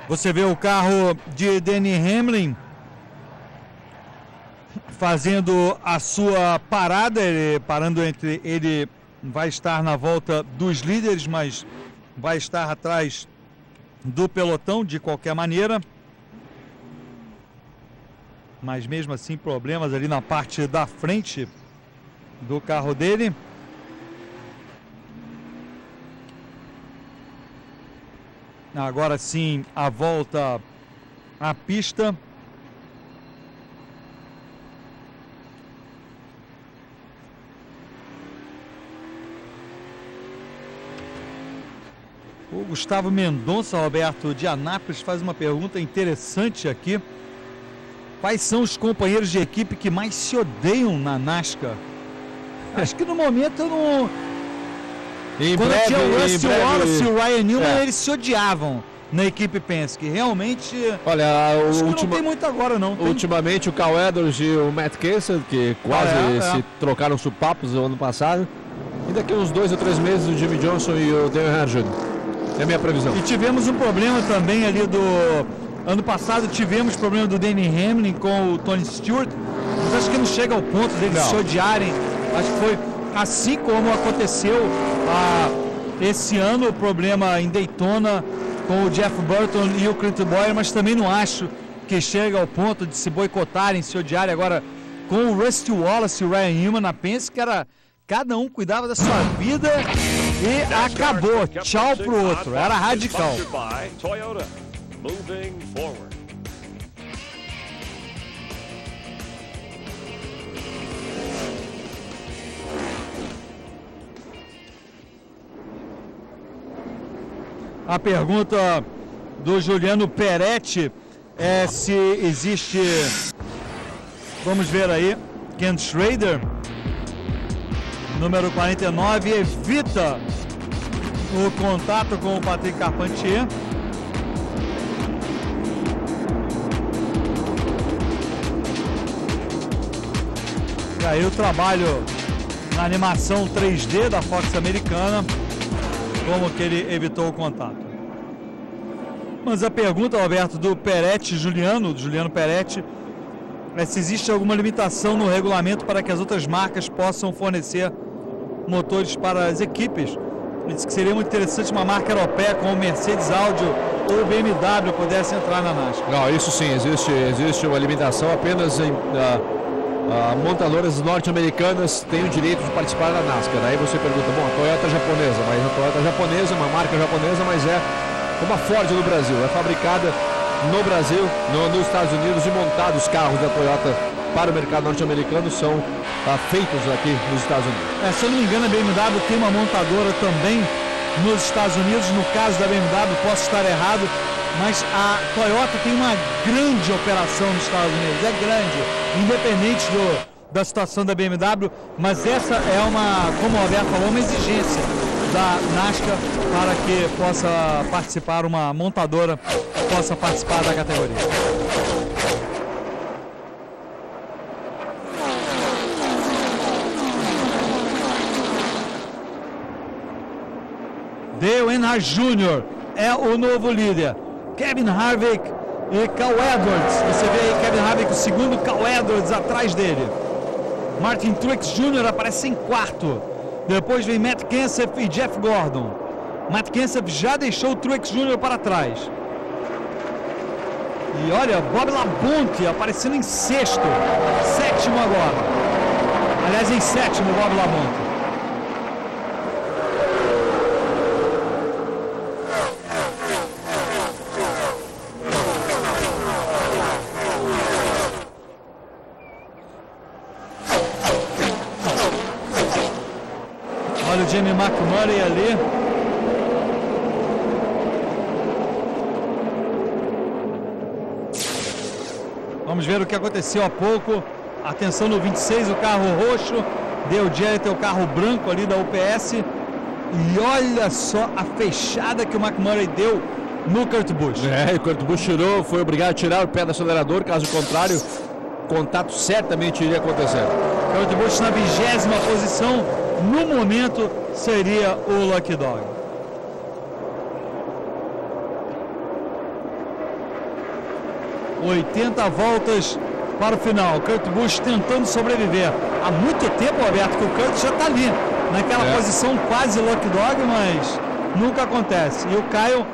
Você vê o carro de Denny Hamlin fazendo a sua parada, ele vai estar na volta dos líderes, mas vai estar atrás do pelotão de qualquer maneira. Mas mesmo assim, problemas ali na parte da frente do carro dele. Agora sim, a volta à pista. O Gustavo Mendonça, Roberto, de Anápolis, faz uma pergunta interessante aqui. Quais são os companheiros de equipe que mais se odeiam na NASCAR? Acho que no momento eu não... Quando tinha o Rusty Wallace e o Ryan Newman, eles se odiavam na equipe Penske. Realmente, olha, não tem muito agora, não. Ultimamente o Cal Edwards e o Matt Kenseth, que quase se trocaram supapos no ano passado. E daqui uns 2 ou 3 meses o Jimmy Johnson e o Dale Earnhardt Jr. É a minha previsão. E tivemos um problema também ali do... Ano passado tivemos problema do Denny Hamlin com o Tony Stewart. Mas acho que não chega ao ponto deles se odiarem. Acho que foi assim como aconteceu esse ano, o problema em Daytona com o Jeff Burton e o Clint Bowyer, mas também não acho que chega ao ponto de se boicotarem, se odiarem. Agora, com o Rusty Wallace e o Ryan Newman na Penske, cada um cuidava da sua vida e acabou. Tchau pro outro. Era radical. A pergunta do Juliano Peretti é se existe, vamos ver aí, Ken Schrader, número 49, evita o contato com o Patrick Carpentier. E aí o trabalho na animação 3D da Fox americana, como que ele evitou o contato. Mas a pergunta, Roberto, do Peretti, Juliano Peretti, é se existe alguma limitação no regulamento para que as outras marcas possam fornecer motores para as equipes. Ele disse que seria muito interessante uma marca europeia como Mercedes, Audi ou BMW pudesse entrar na NASCAR. Não, isso sim, existe uma limitação apenas em... montadoras norte-americanas têm o direito de participar da NASCAR. Aí você pergunta, bom, a Toyota é japonesa, mas a Toyota é japonesa, uma marca japonesa, mas é como a Ford no Brasil, é fabricada no Brasil, nos Estados Unidos, e montados os carros da Toyota para o mercado norte-americano são feitos aqui nos Estados Unidos. Se eu não me engano, a BMW tem uma montadora também nos Estados Unidos. No caso da BMW, posso estar errado, mas a Toyota tem uma grande operação nos Estados Unidos, é grande, independente da situação da BMW, mas essa é como o Roberto falou, uma exigência da NASCAR para que possa participar, uma montadora possa participar da categoria. Dale Earnhardt Jr. é o novo líder. Kevin Harvick e Cal Edwards. Você vê aí Kevin Harvick, o segundo, Cal Edwards atrás dele. Martin Truex Jr. aparece em quarto. Depois vem Matt Kenseth e Jeff Gordon. Matt Kenseth já deixou o Truex Jr. para trás. E olha, Bob Labonte aparecendo em sexto. Sétimo agora. Aliás, em sétimo, Bob Labonte. Olha o Jamie McMurray ali. Vamos ver o que aconteceu há pouco. Atenção no 26, o carro roxo. Dale Jarrett, o carro branco ali da UPS. E olha só a fechada que o McMurray deu no Kurt Busch. O Kurt Busch foi obrigado a tirar o pé do acelerador, caso contrário, contato certamente iria acontecer. Kurt Busch na 20ª posição. No momento, seria o Lucky Dog. 80 voltas para o final. Kurt Busch tentando sobreviver. Há muito tempo, Roberto, que o Kurt já está ali, naquela posição quase luck dog, mas nunca acontece. E o Kyle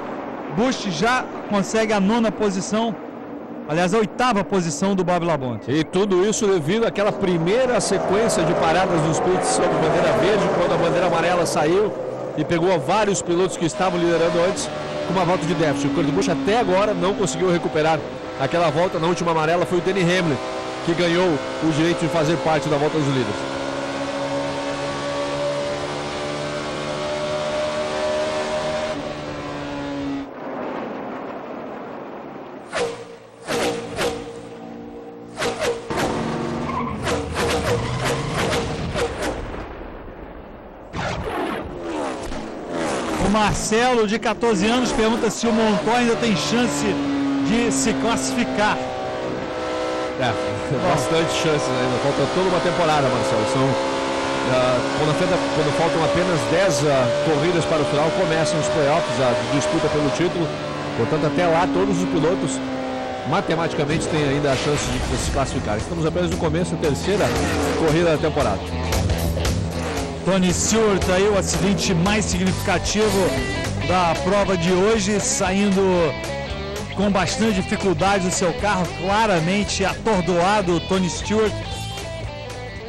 Busch já consegue a 9ª posição, aliás, a 8ª posição do Bob Labonte. E tudo isso devido àquela primeira sequência de paradas nos pits sob bandeira verde, quando a bandeira amarela saiu e pegou vários pilotos que estavam liderando antes com uma volta de déficit. O Kurt Busch até agora não conseguiu recuperar aquela volta. Na última amarela foi o Denny Hamlin que ganhou o direito de fazer parte da volta dos líderes. Marcelo, de 14 anos, pergunta se o Montoya ainda tem chance de se classificar. Bastante chances ainda. Falta toda uma temporada, Marcelo. Quando faltam apenas 10 corridas para o final, começam os playoffs, a disputa pelo título. Portanto, até lá, todos os pilotos matematicamente têm ainda a chance de se classificar. Estamos apenas no começo da 3ª corrida da temporada. Tony Stewart, aí o acidente mais significativo da prova de hoje, saindo com bastante dificuldade do seu carro, claramente atordoado. Tony Stewart,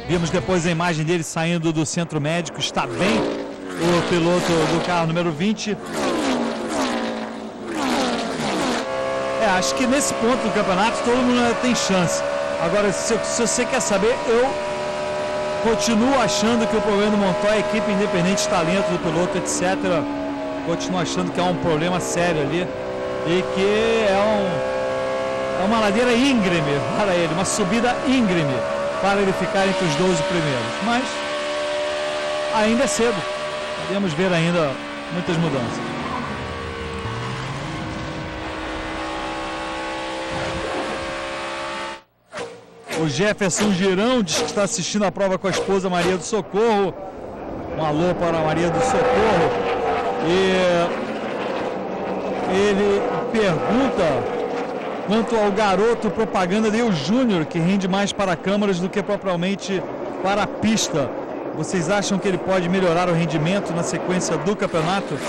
vimos depois a imagem dele saindo do centro médico, está bem o piloto do carro número 20. Acho que nesse ponto do campeonato todo mundo tem chance. Agora, se você quer saber, eu continuo achando que o problema do Montoya é a equipe, independente de talento do piloto, etc. Continuo achando que é um problema sério ali e que é uma ladeira íngreme para ele, uma subida íngreme para ele ficar entre os 12 primeiros. Mas ainda é cedo, podemos ver ainda muitas mudanças. O Jefferson Girão diz que está assistindo a prova com a esposa Maria do Socorro. Um alô para a Maria do Socorro. E ele pergunta quanto ao garoto propaganda Dale Júnior, que rende mais para câmeras do que propriamente para a pista. Vocês acham que ele pode melhorar o rendimento na sequência do campeonato?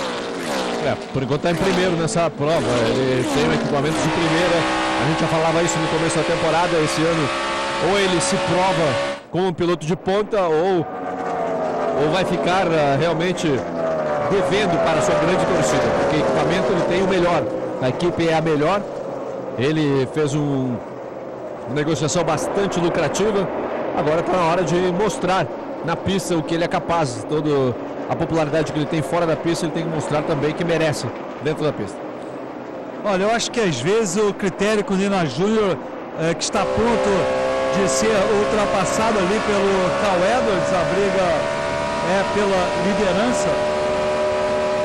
Por enquanto está em primeiro nessa prova. Ele tem um equipamento de primeira. A gente já falava isso no começo da temporada. Esse ano, ou ele se prova como um piloto de ponta, ou vai ficar realmente devendo para a sua grande torcida, porque equipamento ele tem o melhor, a equipe é a melhor. Ele fez uma negociação bastante lucrativa. Agora está na hora de mostrar na pista o que ele é capaz. Toda a popularidade que ele tem fora da pista, ele tem que mostrar também que merece dentro da pista. Olha, eu acho que às vezes o critério com o Nina Júnior, que está pronto de ser ultrapassado ali pelo Cal Edwards, a briga é pela liderança.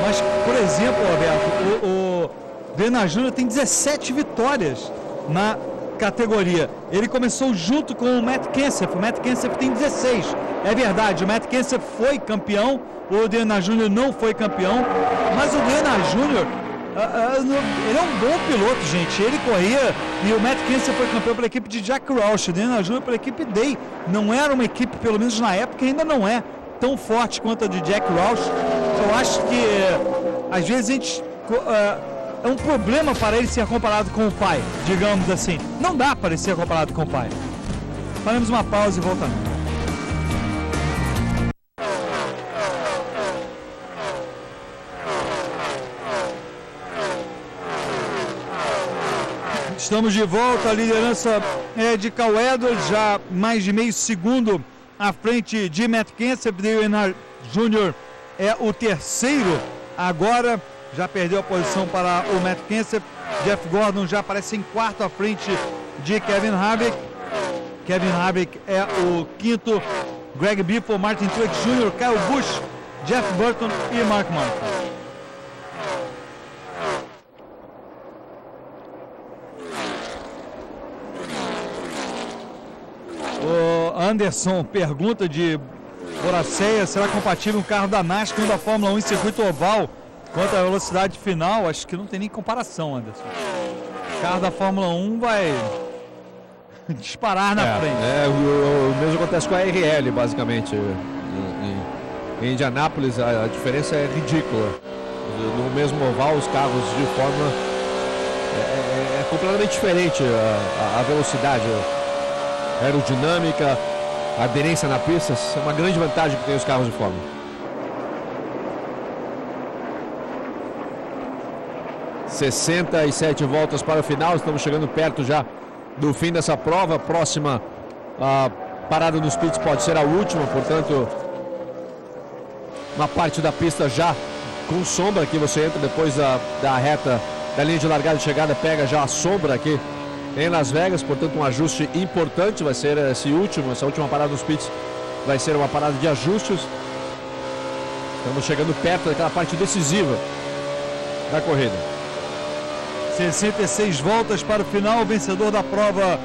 Mas, por exemplo, Roberto, o Nina Júnior tem 17 vitórias na categoria. Ele começou junto com o Matt Kenseth. O Matt Kenseth tem 16. É verdade, o Matt Kenseth foi campeão, o Nina Júnior não foi campeão, mas o Nina Júnior, ele é um bom piloto, gente. Ele corria e o Matt Kenseth foi campeão pela equipe de Jack Roush, o Nina Júnior pela equipe Day. Não era uma equipe, pelo menos na época, ainda não é tão forte quanto a de Jack Roush. Eu acho que às vezes a gente é um problema para ele ser comparado com o pai, digamos assim. Não dá para ele ser comparado com o pai. Faremos uma pausa e voltamos. Estamos de volta, a liderança é de Cal Edwards, já mais de meio segundo à frente de Matt Kenseth. Dale Earnhardt Jr. é o terceiro agora, já perdeu a posição para o Matt Kenseth. Jeff Gordon já aparece em quarto à frente de Kevin Harvick. Kevin Harvick é o quinto. Greg Biffle, Martin Truex Jr., Kyle Busch, Jeff Burton e Mark Martin. O Anderson pergunta de Boracéia, será compatível um carro da NASCAR da Fórmula 1 em circuito oval quanto à velocidade final? Acho que não tem nem comparação, Anderson. carro da Fórmula 1 vai disparar na frente. O mesmo acontece com a RL, basicamente. Em Indianápolis a diferença é ridícula. No mesmo oval, os carros de Fórmula é completamente diferente a velocidade, a aerodinâmica, a aderência na pista. É uma grande vantagem que tem os carros de Fórmula. 67 voltas para o final, estamos chegando perto já do fim dessa prova. A próxima parada nos pits pode ser a última, portanto, uma parte da pista já com sombra, que você entra depois da reta da linha de largada e chegada, pega já a sombra aqui em Las Vegas, portanto um ajuste importante vai ser essa última parada nos pits, vai ser uma parada de ajustes. Estamos chegando perto daquela parte decisiva da corrida. 66 voltas para o final, o vencedor da prova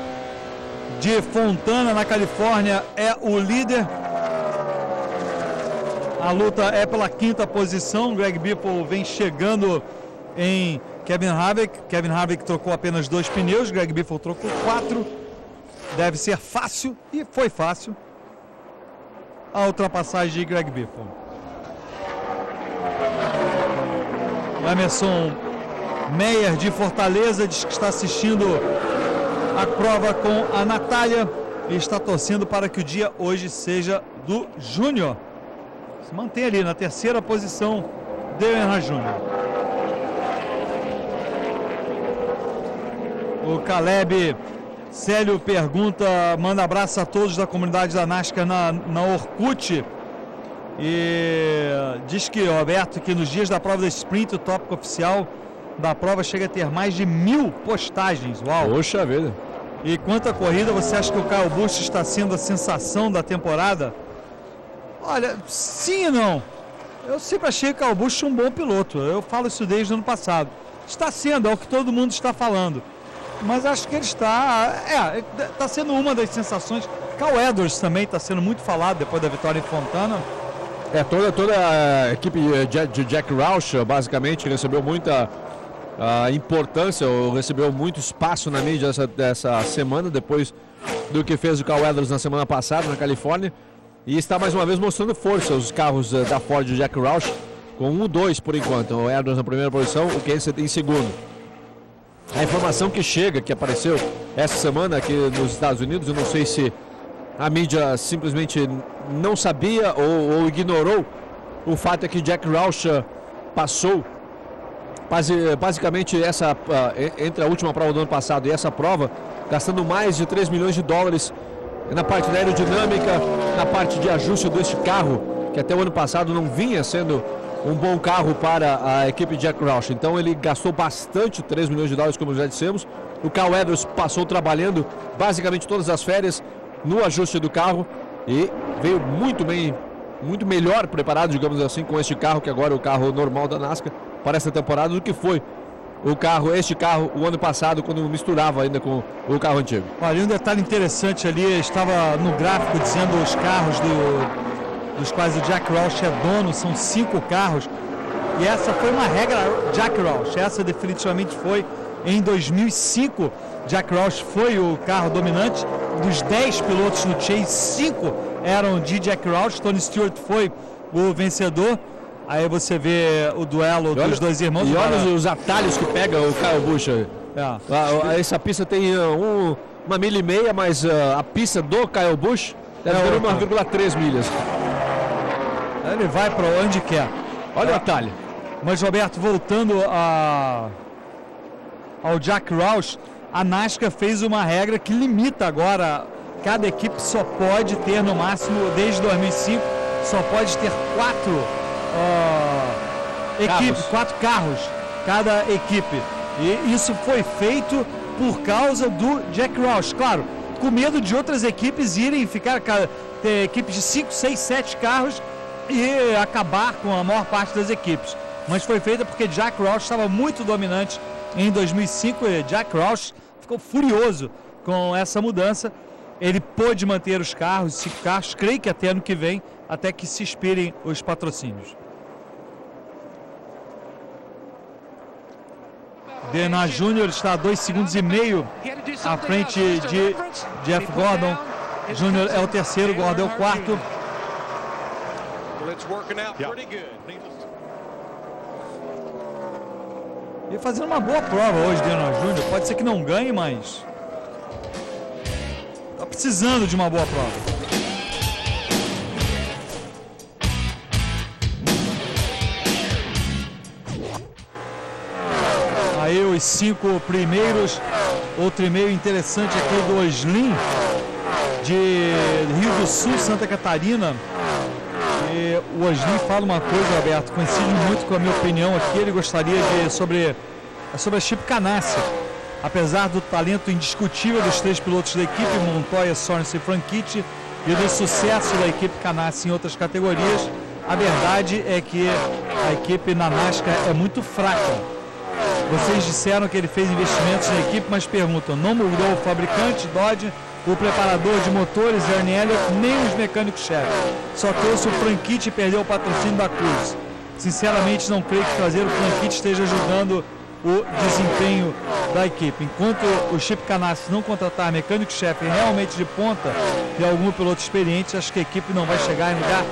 de Fontana, na Califórnia, é o líder. A luta é pela 5ª posição. Greg Biffle vem chegando em Kevin Harvick. Kevin Harvick trocou apenas 2 pneus, Greg Biffle trocou 4. Deve ser fácil, e foi fácil, a ultrapassagem de Greg Biffle. Emerson Meyer, de Fortaleza, diz que está assistindo a prova com a Natália e está torcendo para que o dia hoje seja do Júnior. Se mantém ali na 3ª posição, Dale Earnhardt Jr. O Caleb Célio pergunta, manda abraço a todos da comunidade da NASCAR na Orkut. E diz que, Roberto, que nos dias da prova da Sprint, o tópico oficial da prova chega a ter mais de 1000 postagens. Uau! Poxa vida! E quanto à corrida, você acha que o Kyle Busch está sendo a sensação da temporada? Olha, sim e não. Eu sempre achei que o Kyle Busch um bom piloto. Eu falo isso desde o ano passado. Está sendo, é o que todo mundo está falando. Mas acho que ele está sendo uma das sensações. Kyle Edwards também está sendo muito falado depois da vitória em Fontana. Toda a equipe de Jack Roush, basicamente, recebeu muita importância, ou recebeu muito espaço na mídia dessa semana, depois do que fez o Kyle Edwards na semana passada, na Califórnia. E está mais uma vez mostrando força os carros da Ford de Jack Roush, com 1-2 por enquanto. O Edwards na primeira posição, o Kenseth em segundo. A informação que chega, que apareceu essa semana aqui nos Estados Unidos, eu não sei se a mídia simplesmente não sabia ou ignorou o fato é que Jack Roush passou basicamente entre a última prova do ano passado e essa prova, gastando mais de 3 milhões de dólares na parte da aerodinâmica, na parte de ajuste deste carro, que até o ano passado não vinha sendo um bom carro para a equipe de Jack Roush. Então ele gastou bastante, 3 milhões de dólares, como já dissemos. O Kyle Edwards passou trabalhando basicamente todas as férias no ajuste do carro e veio muito bem, muito melhor preparado, digamos assim, com este carro, que agora é o carro normal da NASCAR para essa temporada, do que foi este carro o ano passado, quando misturava ainda com o carro antigo. Olha, um detalhe interessante ali, estava no gráfico dizendo os carros dos quais o Jack Roush é dono, são 5 carros, e essa foi uma regra Jack Roush, essa definitivamente foi em 2005. Jack Roush foi o carro dominante, dos 10 pilotos no Chase, 5 eram de Jack Roush. Tony Stewart foi o vencedor. Aí você vê o duelo dos dois irmãos. E olha os atalhos que pega o Kyle Busch. Essa pista tem 1,5 milha, mas a pista do Kyle Busch deve ter 1,3 milhas. Ele vai para onde quer. Olha o atalho. Mas, Roberto, voltando ao Jack Roush, a NASCAR fez uma regra que limita agora. Cada equipe só pode ter, no máximo, desde 2005, só pode ter 4 carros, cada equipe. E isso foi feito por causa do Jack Roush. Claro, com medo de outras equipes irem ter equipes de 5, 6, 7 carros e acabar com a maior parte das equipes. Mas foi feita porque Jack Roush estava muito dominante em 2005 e Jack Roush ficou furioso com essa mudança. Ele pôde manter os carros, 5 carros, creio que até ano que vem, até que se expirem os patrocínios. Denna Jr. está a 2,5 segundos à frente de Jeff Gordon. Jr. é o terceiro, Gordon é o quarto. E fazendo uma boa prova hoje, Denna Jr. Pode ser que não ganhe, mas está precisando de uma boa prova. Aí os 5 primeiros, outro e-mail interessante aqui do Oslim, de Rio do Sul, Santa Catarina. E o Oslim fala uma coisa, Alberto, coincide muito com a minha opinião aqui. Ele gostaria de sobre a Chip Ganassi. Apesar do talento indiscutível dos 3 pilotos da equipe, Montoya, Sorensen e Franchitti, e do sucesso da equipe Ganassi em outras categorias, a verdade é que a equipe na NASCAR é muito fraca. Vocês disseram que ele fez investimentos na equipe, mas perguntam, não mudou o fabricante, Dodge, o preparador de motores, Ernie Elliott, nem os mecânicos-chefe. Só trouxe o Franchitti e perdeu o patrocínio da Cruz. Sinceramente, não creio que trazer o Franchitti esteja ajudando o desempenho da equipe. Enquanto o Chip Ganassi não contratar mecânico-chefe realmente de ponta e algum piloto experiente, acho que a equipe não vai chegar em lugar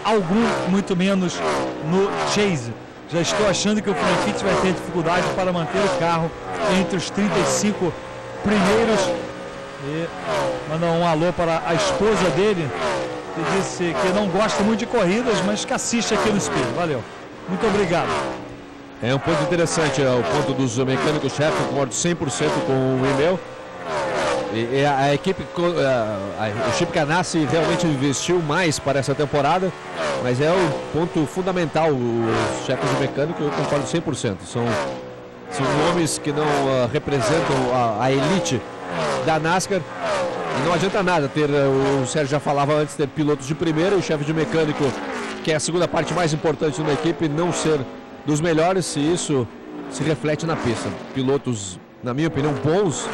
algum, muito menos no Chase. Já estou achando que o Franchitti vai ter dificuldade para manter o carro entre os 35 primeiros. E manda um alô para a esposa dele, que disse que não gosta muito de corridas, mas que assiste aqui no Speed. Valeu. Muito obrigado. É um ponto interessante, o ponto dos mecânicos-chefe, concordo 100% com o e-mail. E a equipe, o Chip Ganassi realmente investiu mais para essa temporada, mas é o ponto fundamental, os chefes de mecânico, eu concordo 100%. São nomes que não representam a elite da NASCAR, e não adianta nada ter, o Sérgio já falava antes, ter pilotos de primeira, o chefe de mecânico, que é a segunda parte mais importante de uma equipe, não ser dos melhores, e isso se reflete na pista. Pilotos, na minha opinião, bons,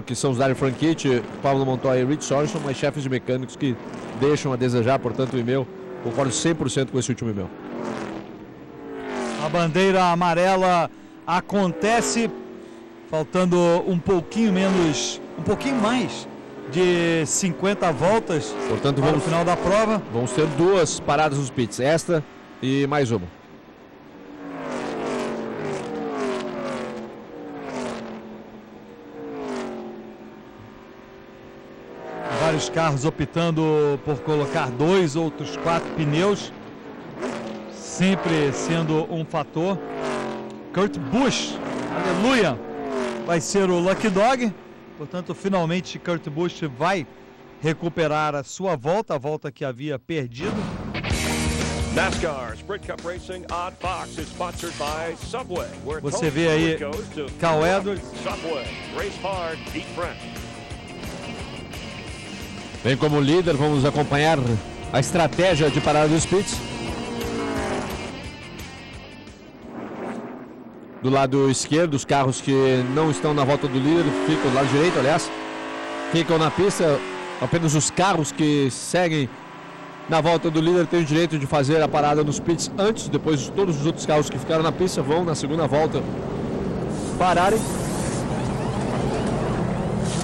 que são os Dario Franchitti, Pablo Montoya e Rich Sorensen, mas chefes de mecânicos que deixam a desejar, portanto o e-mail, concordo 100% com esse último e-mail. A bandeira amarela acontece, faltando um pouquinho mais de 50 voltas, portanto, para o final da prova. Vamos ter 2 paradas nos pits, esta e mais uma. Vários carros optando por colocar 2, outros 4 pneus, sempre sendo um fator. Kurt Busch, aleluia, vai ser o Lucky Dog, portanto finalmente Kurt Busch vai recuperar a sua volta, a volta que havia perdido. NASCAR Sprint Cup Racing on Fox is sponsored by Subway. Você vê aí Cal Edwards. Subway, race hard, eat fresh. Bem, como líder, vamos acompanhar a estratégia de parada dos pits. Do lado esquerdo, os carros que não estão na volta do líder ficam do lado direito, aliás, ficam na pista. Apenas os carros que seguem na volta do líder têm o direito de fazer a parada nos pits antes. Depois, todos os outros carros que ficaram na pista vão na segunda volta pararem.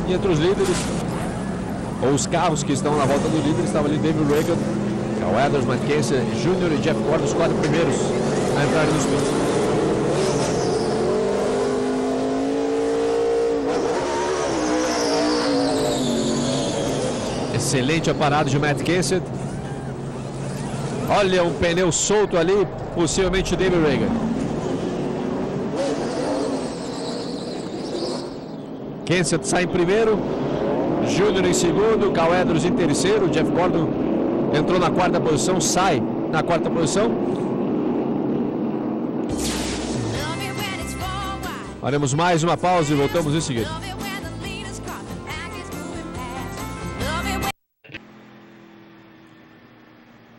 E entre os líderes, ou os carros que estão na volta do líder, estava ali David Reagan, Cal Edwards, Matt Kenseth Jr. e Jeff Gordon, os 4 primeiros a entrarem nos pits. Excelente a parada de Matt Kenseth. Olha, um pneu solto ali, possivelmente David Reagan. Kenseth sai em primeiro, Júnior em segundo, Cal Edwards em terceiro, Jeff Gordon entrou na 4ª posição, sai na 4ª posição. Faremos mais uma pausa e voltamos em seguida.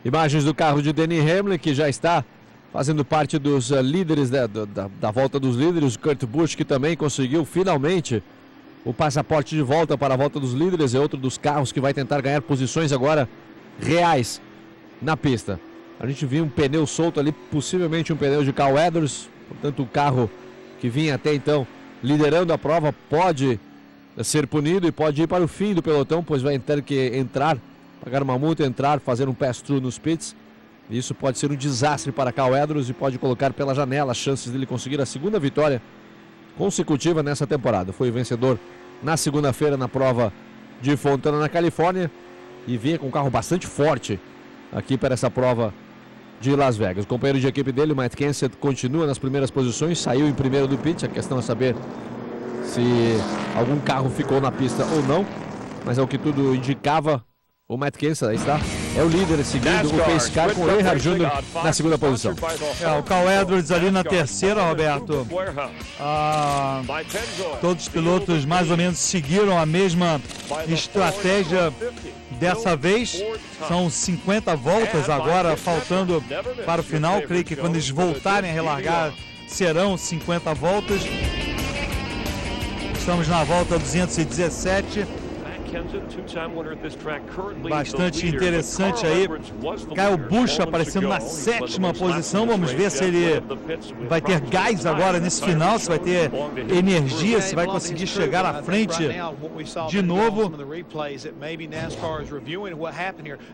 Imagens do carro de Denny Hamlin, que já está fazendo parte dos líderes da volta dos líderes. Kurt Busch, que também conseguiu finalmente o passaporte de volta para a volta dos líderes. É outro dos carros que vai tentar ganhar posições agora reais na pista. A gente viu um pneu solto ali, possivelmente um pneu de Cal Edwards. Portanto, o carro que vinha até então liderando a prova, pode ser punido e pode ir para o fim do pelotão, pois vai ter que entrar, pagar uma multa, entrar, fazer um pass-through nos pits. Isso pode ser um desastre para Cal Edwards e pode colocar pela janela as chances dele conseguir a segunda vitória consecutiva nessa temporada. Foi vencedor na segunda-feira na prova de Fontana, na Califórnia, e vinha com um carro bastante forte aqui para essa prova de Las Vegas. O companheiro de equipe dele, o Matt Kenseth, continua nas primeiras posições, saiu em primeiro do pit. A questão é saber se algum carro ficou na pista ou não, mas é o que tudo indicava. O Matt Kenseth, aí está, é o líder, seguindo o pace car com o Earnhardt Jr. na segunda posição. O Cal Edwards ali na terceira, Roberto. Todos os pilotos mais ou menos seguiram a mesma estratégia dessa vez. São 50 voltas agora, faltando para o final. Creio que quando eles voltarem a relargar serão 50 voltas. Estamos na volta 217. Bastante interessante aí. Kyle Busch aparecendo na sétima posição. Vamos ver se ele vai ter gás agora nesse final, se vai ter energia, se vai conseguir chegar à frente de novo.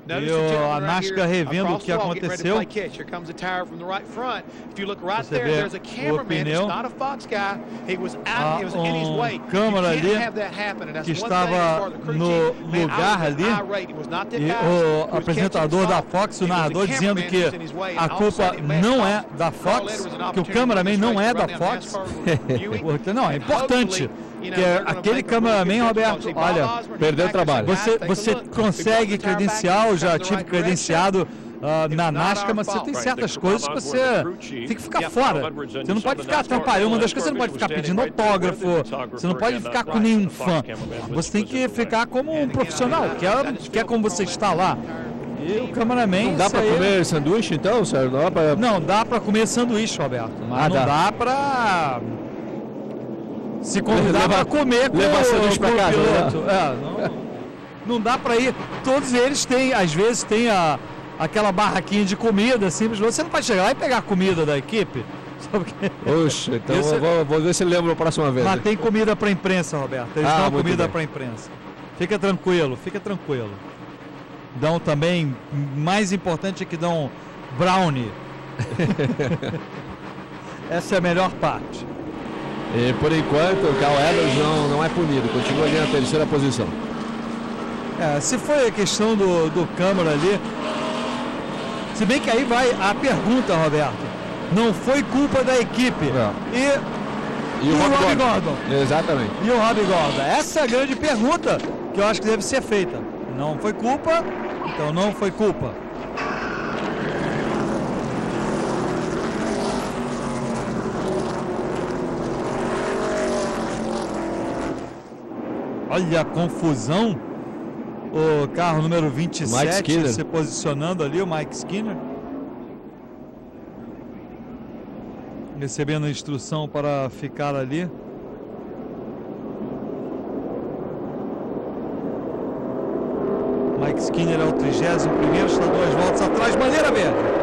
E a NASCAR revendo o que aconteceu. Você vê o pneu. Um câmera ali que estava no lugar ali, e o apresentador da Fox, o narrador, dizendo que a culpa não é da Fox, que o cameraman não é da Fox. Não, é importante que aquele cameraman, Roberto, olha, perdeu o trabalho. Você consegue credencial, eu já tive credenciado na NASCAR, mas você tem certas coisas que você tem que ficar fora. Você não pode ficar atrapalhando. Uma das coisas, você não pode ficar pedindo autógrafo, você não pode ficar com nenhum fã. Você tem que ficar como um profissional, que é como você está lá. E o cameraman... Não dá para comer sanduíche, então, Sérgio? Não, dá para comer sanduíche, Roberto. Mas não dá para... Se convidar para comer com levar sanduíche para casa, né? Não dá para ir. Todos eles têm, às vezes, tem aquela barraquinha de comida, simples. Você não pode chegar lá e pegar a comida da equipe. Oxe, então eu vou ver se lembro a próxima vez. Mas tem comida para imprensa, Roberto. Eles dão comida para imprensa. Fica tranquilo, fica tranquilo. Dão também, mais importante é que dão brownie. Essa é a melhor parte. E por enquanto o Cal Edwards não é punido, continua ali na terceira posição. Se foi a questão do câmera ali, se bem que aí vai a pergunta, Roberto. Não foi culpa da equipe. E o Robbie Gordon. Exatamente. E o Robbie Gordon. Essa é a grande pergunta que eu acho que deve ser feita. Não foi culpa, então não foi culpa. Olha a confusão. O carro número 27 se posicionando ali, o Mike Skinner. Recebendo a instrução para ficar ali. Mike Skinner é o 31º, está 2 voltas atrás, bandeira verde.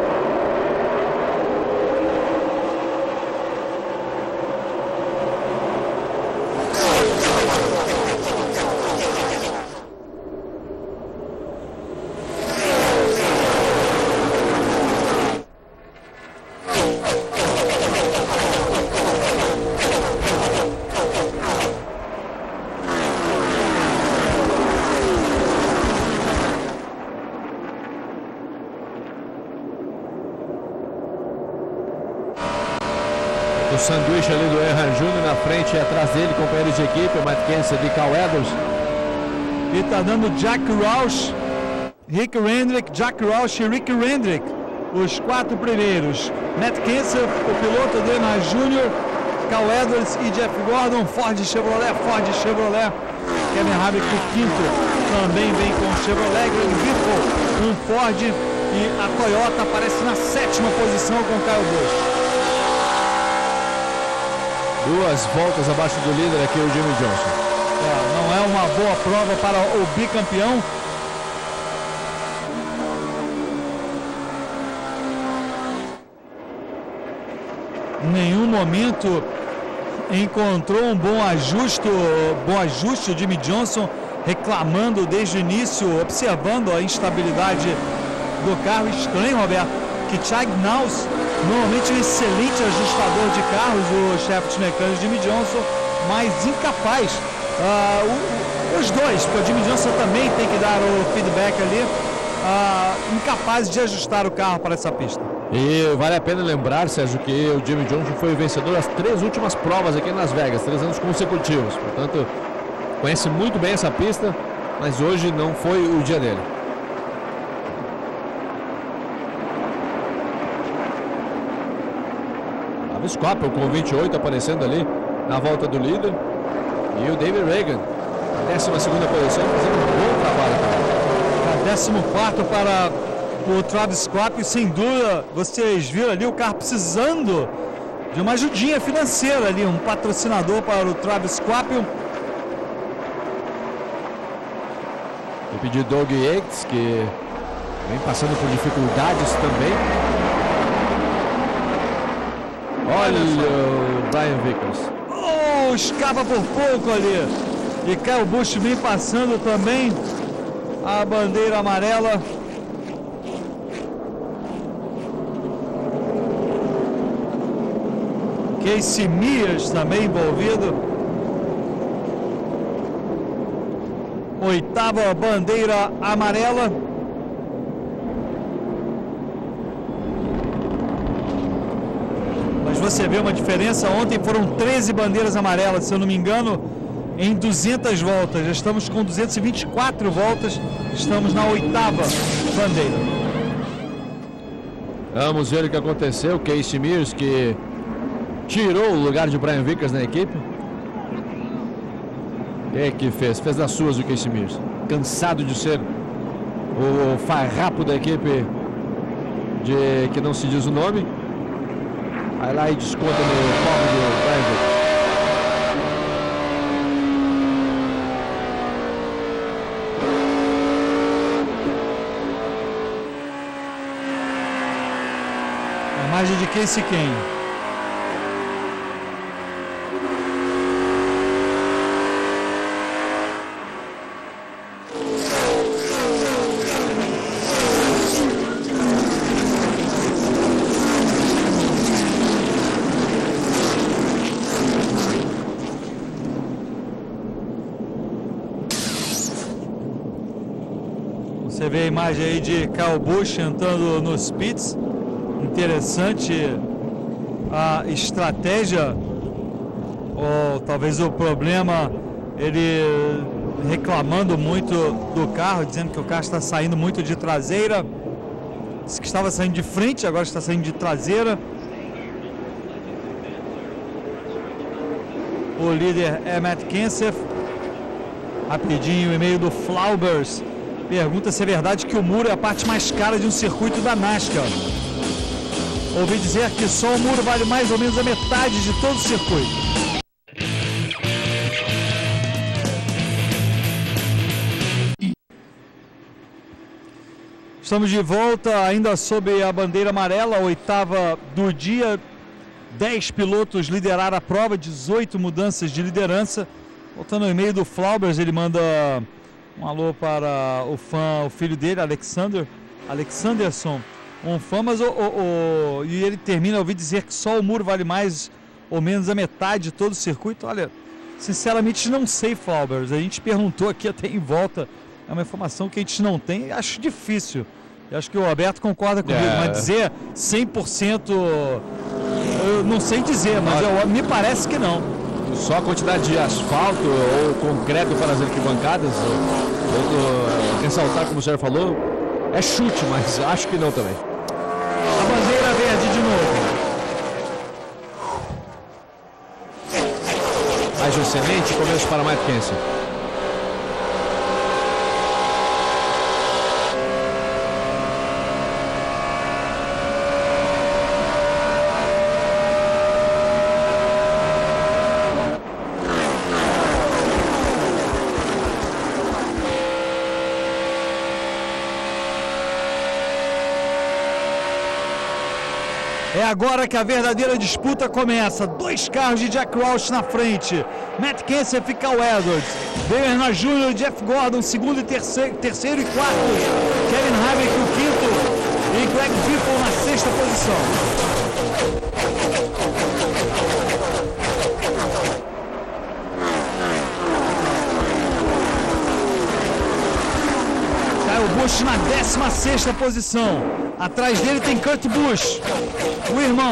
O sanduíche ali do Earnhardt Jr. na frente e atrás dele, companheiro de equipe, o Matt Kenseth e Cal Edwards. E tá dando Jack Roush, Rick Hendrick, Jack Roush e Rick Hendrick, os 4 primeiros. Matt Kenseth, o piloto do Earnhardt Jr., Cal Edwards e Jeff Gordon, Ford Chevrolet. Kevin Harvick, o 5º, também vem com o Chevrolet. Greg Biffle, um Ford, e a Toyota aparece na 7ª posição com o Kyle Busch. 2 voltas abaixo do líder aqui, o Jimmie Johnson. Não é uma boa prova para o bicampeão. Em nenhum momento encontrou um bom ajuste o Jimmie Johnson, reclamando desde o início, observando a instabilidade do carro. Estranho, Roberto, que Chad Knaus, normalmente um excelente ajustador de carros, o chefe mecânico Jimmie Johnson, mas incapaz. Os dois, porque o Jimmie Johnson também tem que dar o feedback ali, incapaz de ajustar o carro para essa pista. E vale a pena lembrar, Sérgio, que o Jimmie Johnson foi o vencedor das 3 últimas provas aqui em Las Vegas, 3 anos consecutivos. Portanto, conhece muito bem essa pista, mas hoje não foi o dia dele. Travis Coppel com 28 aparecendo ali na volta do líder. E o David Ragan, na 12ª posição, fazendo um bom trabalho também. 14º para o Travis Coppel, sem dúvida, vocês viram ali o carro precisando de uma ajudinha financeira ali, um patrocinador para o Travis Coppel. Equipe de Doug Yates, que vem passando por dificuldades também. Olha o Brian Vickers. Escapa por pouco ali. E Kyle Busch vem passando também a bandeira amarela. Casey Mears também envolvido. 8ª bandeira amarela. Mas você vê uma diferença. Ontem foram 13 bandeiras amarelas, se eu não me engano, em 200 voltas. Já estamos com 224 voltas. Estamos na 8ª bandeira. Vamos ver o que aconteceu. Casey Mears, que tirou o lugar de Brian Vickers na equipe. O que fez? Fez das suas o Casey Mears. Cansado de ser o farrapo da equipe que não se diz o nome. Vai lá e desconta no pobre do Brian Vickers. A margem de Casey Kahne. Você vê a imagem aí de Kyle Busch entrando nos pits. Interessante a estratégia, ou talvez o problema, ele reclamando muito do carro, dizendo que o carro está saindo muito de traseira. Disse que estava saindo de frente, agora está saindo de traseira. O líder é Matt Kenseth. Rapidinho, o e-mail do Flaubers pergunta se é verdade que o muro é a parte mais cara de um circuito da NASCAR. Ouvi dizer que só o muro vale mais ou menos a metade de todo o circuito. Estamos de volta, ainda sob a bandeira amarela, a 8ª do dia. 10 pilotos lideraram a prova, 18 mudanças de liderança. Voltando ao e-mail do Flaubers, ele manda um alô para o filho dele, Alexanderson, um fã, mas e ele termina a ouvir dizer que só o muro vale mais ou menos a metade de todo o circuito. Olha, sinceramente não sei, Flaubers, a gente perguntou aqui até em volta, é uma informação que a gente não tem, acho difícil. Eu acho que o Roberto concorda comigo, mas dizer 100%, eu não sei dizer, mas me parece que não. Só a quantidade de asfalto ou concreto para as arquibancadas, ressaltar, como o senhor falou, é chute, mas acho que não também. A bandeira verde de novo. Mais um excelente começo para Matt Kenseth. É agora que a verdadeira disputa começa. 2 carros de Jack Roush na frente. Matt Kenseth e Cal Edwards. Dale Earnhardt Jr. e Jeff Gordon, segundo e terceiro e quarto. Kevin Harvick o quinto. E Greg Biffle na 6ª posição. Kyle Busch na 16ª posição. Atrás dele tem Kurt Busch, o irmão.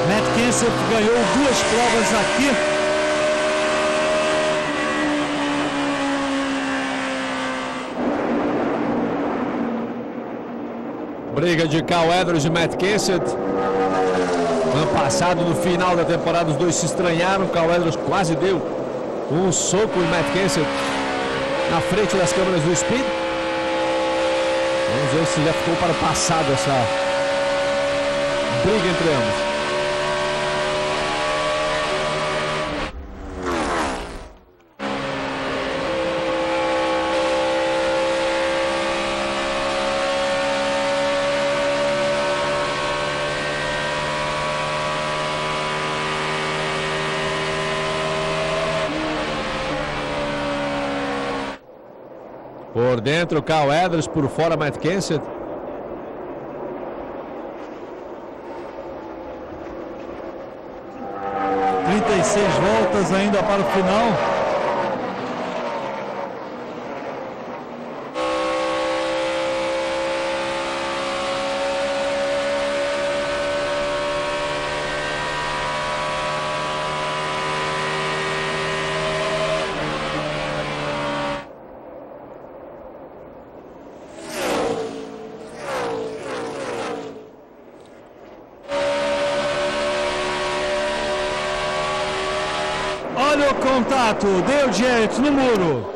Matt Kenseth ganhou 2 provas aqui. Briga de Cal Edwards e Matt Kenseth. Ano passado, no final da temporada, os dois se estranharam. Cal Edwards quase deu um soco em Matt Kenseth na frente das câmeras do Speed. Vamos ver se já ficou para o passado essa briga entre ambos. Por dentro, Cal Edwards, por fora, Matt Kenseth. Voltas ainda para o final. Olha o contato, Dale Jarrett no muro.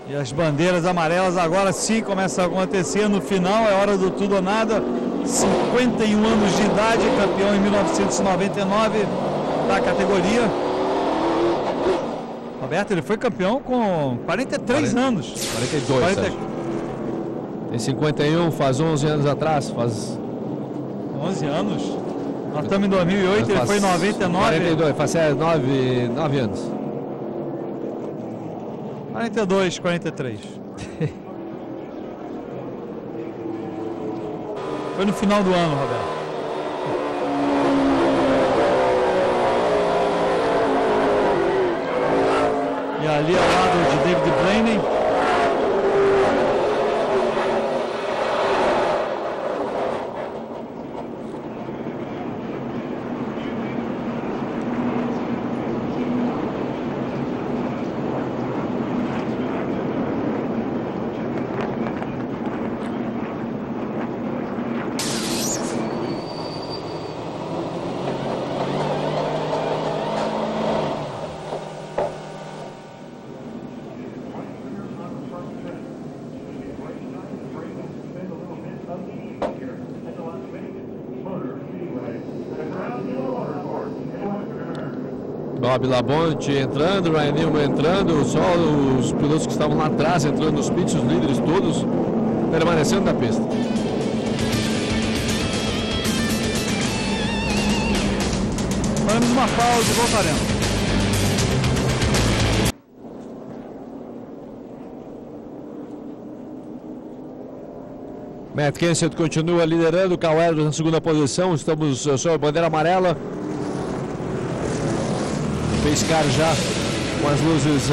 E as bandeiras amarelas agora sim começam a acontecer no final, é hora do tudo ou nada. 51 anos de idade, campeão em 1999 da categoria. Roberto, ele foi campeão com 43 anos. 42, Em 51, faz 11 anos atrás, faz... 11 anos? Nós estamos em 2008, ele foi em 99. 42, faz 9 anos. 42, 43. Foi no final do ano, Roberto. E ali ao lado de David Blaney. Bob Labonte entrando, Ryan Newman entrando, só os pilotos que estavam lá atrás entrando nos pits, os líderes todos permanecendo na pista. Faremos uma pausa e voltaremos. Matt Kenseth continua liderando, Cal Edwards na segunda posição, estamos sob a bandeira amarela. Pescar já com as luzes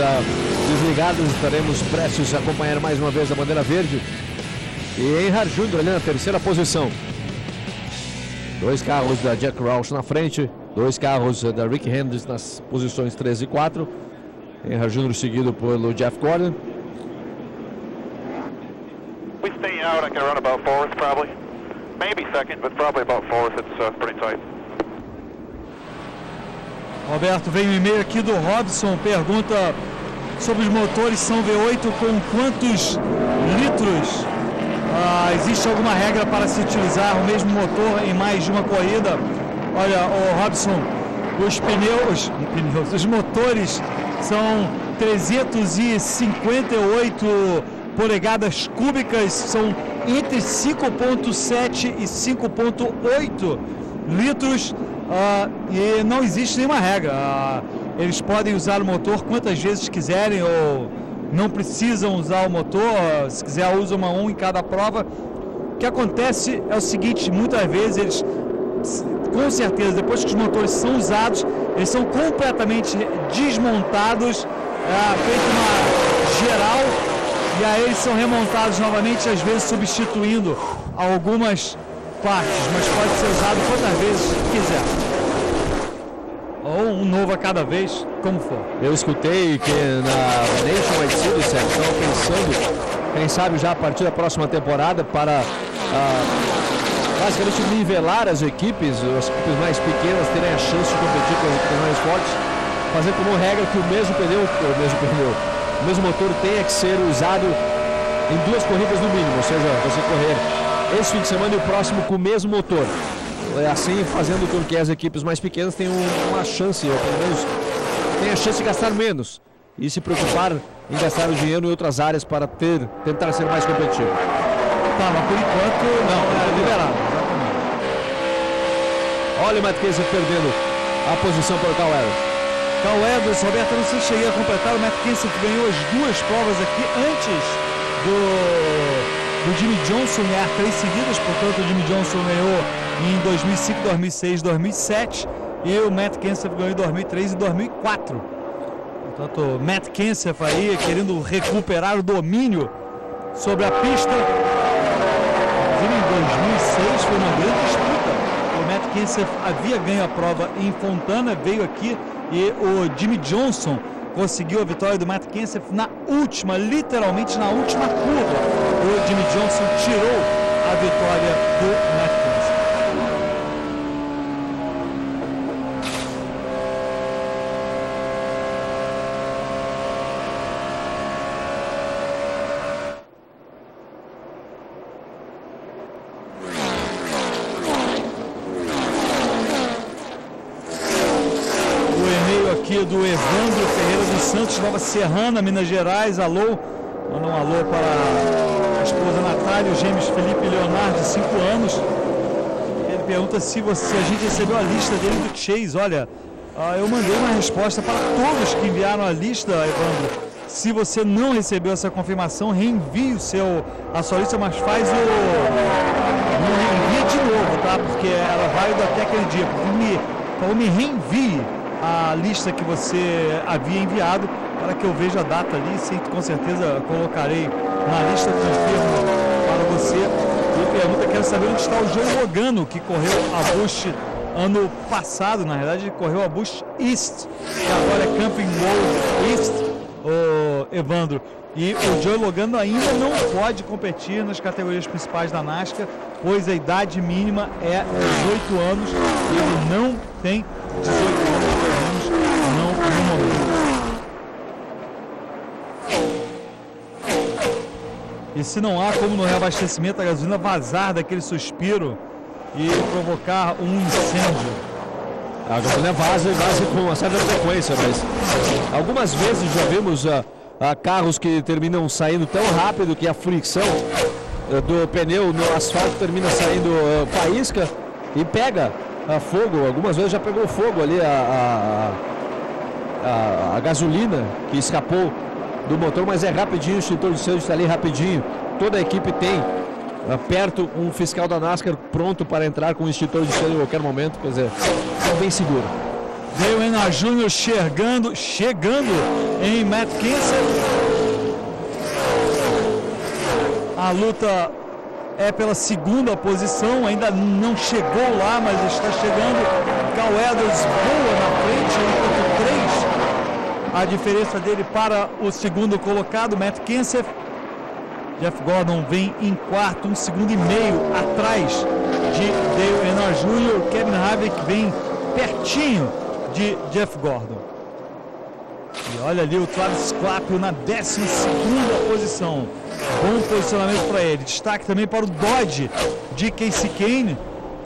desligadas, estaremos prestes a acompanhar mais uma vez a bandeira verde. E Earnhardt Jr. ali na terceira posição. 2 carros da Jack Roush na frente, 2 carros da Rick Hendricks nas posições 3 e 4. Earnhardt Jr. seguido pelo Jeff Gordon. We stay out, I can run about 4th probably. Maybe 2nd, but probably about 4th, it's pretty tight. Roberto, veio um e-mail aqui do Robson, pergunta sobre os motores são V8 com quantos litros? Existe alguma regra para se utilizar o mesmo motor em mais de uma corrida? Olha, o Robson, os motores são 358 polegadas cúbicas, são entre 5,7 e 5,8 litros, e não existe nenhuma regra. Eles podem usar o motor quantas vezes quiserem ou não precisam usar o motor. Se quiser, usa um em cada prova. O que acontece é o seguinte: muitas vezes eles, com certeza, depois que os motores são usados, eles são completamente desmontados, feito uma geral, e aí eles são remontados novamente, às vezes substituindo algumas partes, mas pode ser usado quantas vezes quiser, ou um novo a cada vez, como for. Eu escutei que na Nationwide Series estão pensando, quem sabe já a partir da próxima temporada, para basicamente nivelar as equipes mais pequenas terem a chance de competir com as equipes mais fortes, fazer como regra que o mesmo motor tenha que ser usado em 2 corridas no mínimo, ou seja, você correr esse fim de semana e o próximo com o mesmo motor. Assim, fazendo com que as equipes mais pequenas tenham uma chance, ou pelo menos tenham a chance de gastar menos e se preocupar em gastar o dinheiro em outras áreas para tentar ser mais competitivo. Tá, mas por enquanto não é liberado. Olha o Matt Kenseth perdendo a posição para o Carl Edwards. Carl Edwards, Roberto, não sei se cheguei a completar, o Matt Kenseth ganhou as 2 provas aqui antes do Jimmie Johnson ganhar 3 seguidas, portanto o Jimmie Johnson ganhou em 2005, 2006, 2007 e o Matt Kenseth ganhou em 2003 e 2004. Portanto, o Matt Kenseth aí querendo recuperar o domínio sobre a pista. Em 2006 foi uma grande disputa. O Matt Kenseth havia ganho a prova em Fontana, veio aqui e o Jimmie Johnson conseguiu a vitória do Matt Kenseth na última, literalmente na última curva. O Jimmie Johnson tirou a vitória do Matt Kenseth. Do Evandro Ferreira dos Santos, Nova Serrana, Minas Gerais. Alô, manda um alô para a esposa Natália, os gêmeos Felipe e Leonardo, de 5 anos. Ele pergunta se a gente recebeu a lista dele do Chase. Olha, eu mandei uma resposta para todos que enviaram a lista, Evandro. Se você não recebeu essa confirmação, reenvie a sua lista, mas não reenvia de novo, tá? Porque ela é válida até aquele dia. Me reenvie a lista que você havia enviado para que eu veja a data ali, com certeza colocarei na lista, confirmo para você. E pergunta, quero saber onde está o Joey Logano, que correu a Busch ano passado. Na verdade ele correu a Busch East, que agora é Camping World East, o Evandro. E o Joey Logano ainda não pode competir nas categorias principais da NASCAR, pois a idade mínima é 18 anos e ele não tem 18 anos, pelo menos não no momento. E se não há como no reabastecimento a gasolina vazar daquele suspiro e provocar um incêndio? A gasolina vaza com uma certa frequência, mas algumas vezes já vimos carros que terminam saindo tão rápido que a fricção do pneu no asfalto termina saindo faísca e pega fogo. Algumas vezes já pegou fogo ali a gasolina que escapou do motor, mas é rapidinho, o extintor de incêndio está ali rapidinho. Toda a equipe tem perto um fiscal da NASCAR pronto para entrar com o extintor de incêndio em qualquer momento, quer dizer, é bem seguro. Dale Earnhardt Jr. chegando em Matt Kenseth. A luta é pela 2ª posição, ainda não chegou lá, mas está chegando. Carl Edwards boa na frente, 1.3. A diferença dele para o 2º colocado, Matt Kenseth. Jeff Gordon vem em 4º, 1,5 segundos atrás de Dale Earnhardt Jr. Kevin Harvick vem pertinho de Jeff Gordon. E olha ali o Travis Clapio na 12ª posição. Bom posicionamento para ele. Destaque também para o Dodge de Kasey Kahne.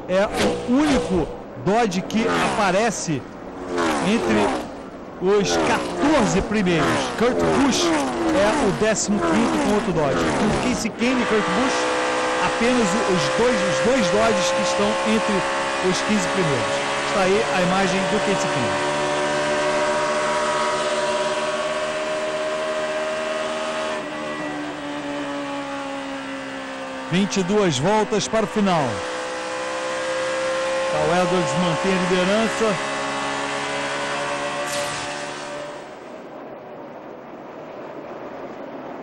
É o único Dodge que aparece entre os 14 primeiros. Kurt Busch é o 15º com outro Dodge. O Kasey Kahne e Kurt Busch, apenas os dois Dodges que estão entre os 15 primeiros. Está aí a imagem do Kasey Kahne. (22 voltas para o final. Carl Edwards mantém a liderança.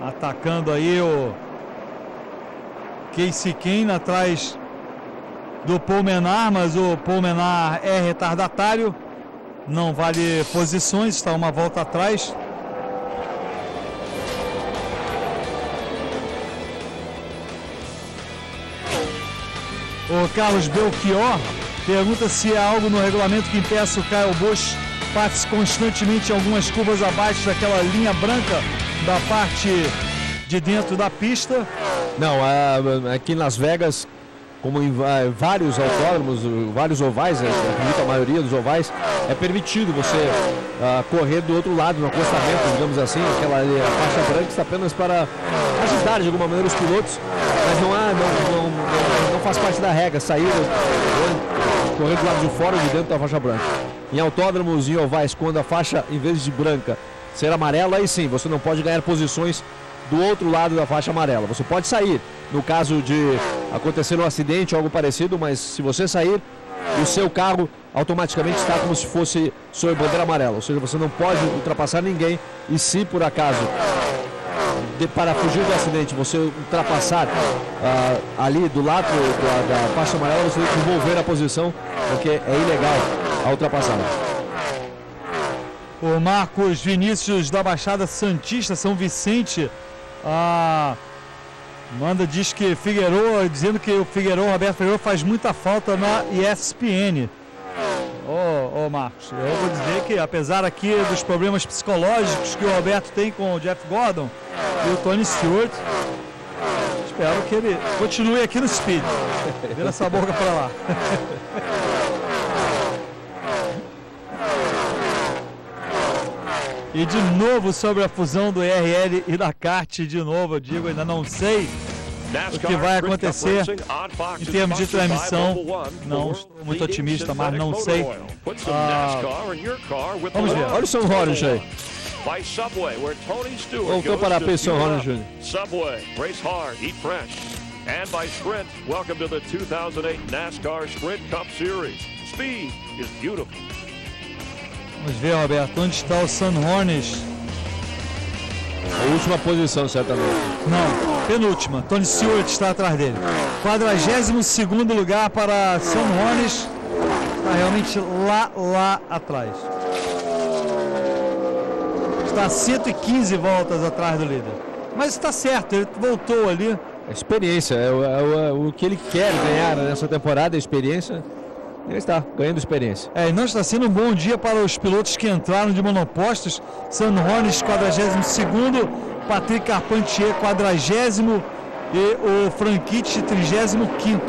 Atacando aí o Kasey Kahne atrás do Paul Menard, mas o Paul Menard é retardatário. Não vale posições, está uma volta atrás. O Carlos Belchior pergunta se há algo no regulamento que impeça o Kyle Busch passe constantemente em algumas curvas abaixo daquela linha branca da parte de dentro da pista. Não, aqui em Las Vegas, como em vários autódromos, vários ovais, acredito a maioria dos ovais, é permitido você correr do outro lado, no acostamento, digamos assim. Aquela faixa branca está apenas para ajudar de alguma maneira os pilotos, mas não faz parte da regra sair correr do lado de fora ou de dentro da faixa branca. Em autódromos e ovais, quando a faixa, em vez de branca, ser amarela, aí sim, você não pode ganhar posições do outro lado da faixa amarela. Você pode sair no caso de acontecer um acidente ou algo parecido, mas se você sair, o seu carro automaticamente está como se fosse sob bandeira amarela, ou seja, você não pode ultrapassar ninguém. E se por acaso para fugir do acidente você ultrapassar ali do lado da faixa amarela, você tem que volver a posição, porque é ilegal a ultrapassagem. O Marcos Vinícius da Baixada Santista, São Vicente, diz que Figueiredo, dizendo que o Roberto Figueiredo faz muita falta na ESPN. Marcos, eu vou dizer que apesar aqui dos problemas psicológicos que o Roberto tem com o Jeff Gordon e o Tony Stewart, espero que ele continue aqui no Speed. Vira essa boca para lá. E de novo sobre a fusão do IRL e da kart, de novo eu digo, ainda não sei o que vai acontecer em termos de transmissão. Não estou muito otimista, mas não sei. Vamos ver. Olha o Sam Hornish aí. Voltou para a pista, Sam Hornish. Subway, race hard, eat fresh. And by Sprint, welcome to the 2008 NASCAR Sprint Cup Series. Speed is beautiful. Vamos ver, Roberto, onde está o Sam Hornish? A última posição, certamente. Não, penúltima. Tony Stewart está atrás dele. 42º lugar para Sam Hornish. Está realmente lá atrás. Está 115 voltas atrás do líder. Mas está certo, ele voltou ali. A experiência, o que ele quer ganhar nessa temporada, a experiência. Ele está ganhando experiência. E não está sendo um bom dia para os pilotos que entraram de monopostos. Sam Hornish, 42º, Patrick Carpentier, 40º e o Franchitti, 35º.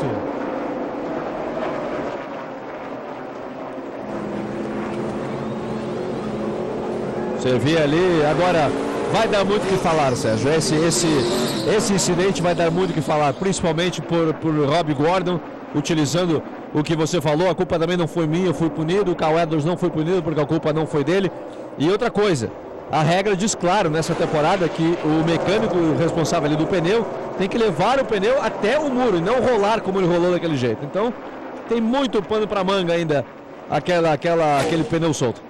Você vê ali, agora vai dar muito o que falar, Sérgio. Esse incidente vai dar muito o que falar, principalmente por Rob Gordon, utilizando o que você falou. A culpa também não foi minha, eu fui punido. O Carl Edwards não foi punido porque a culpa não foi dele. E outra coisa, a regra diz claro nessa temporada que o mecânico responsável ali do pneu tem que levar o pneu até o muro e não rolar como ele rolou daquele jeito. Então tem muito pano para manga ainda aquele pneu solto.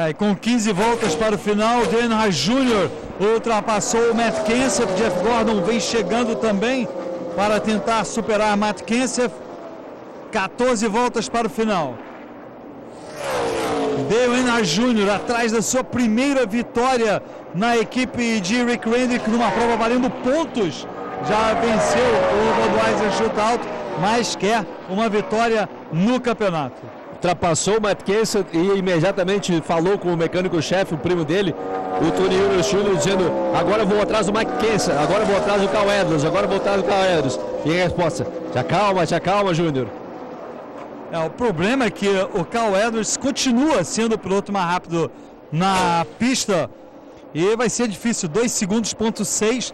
E com 15 voltas para o final, Dale Earnhardt Jr. ultrapassou o Matt Kenseth. Jeff Gordon vem chegando também para tentar superar Matt Kenseth. 14 voltas para o final. Dale Earnhardt Jr. atrás da sua primeira vitória na equipe de Rick Hendrick numa prova valendo pontos. Já venceu o Budweiser Shootout, mas quer uma vitória no campeonato. ultrapassou o Matt Kenseth e imediatamente falou com o mecânico-chefe, o primo dele, o Tony Euler Jr., dizendo: agora eu vou atrás do Mike Kenseth, agora eu vou atrás do Carl Edwards, agora eu vou atrás do Carl Edwards. E a resposta: te acalma, Júnior. O problema é que o Carl Edwards continua sendo o piloto mais rápido na pista e vai ser difícil. 2 segundos, ponto 6.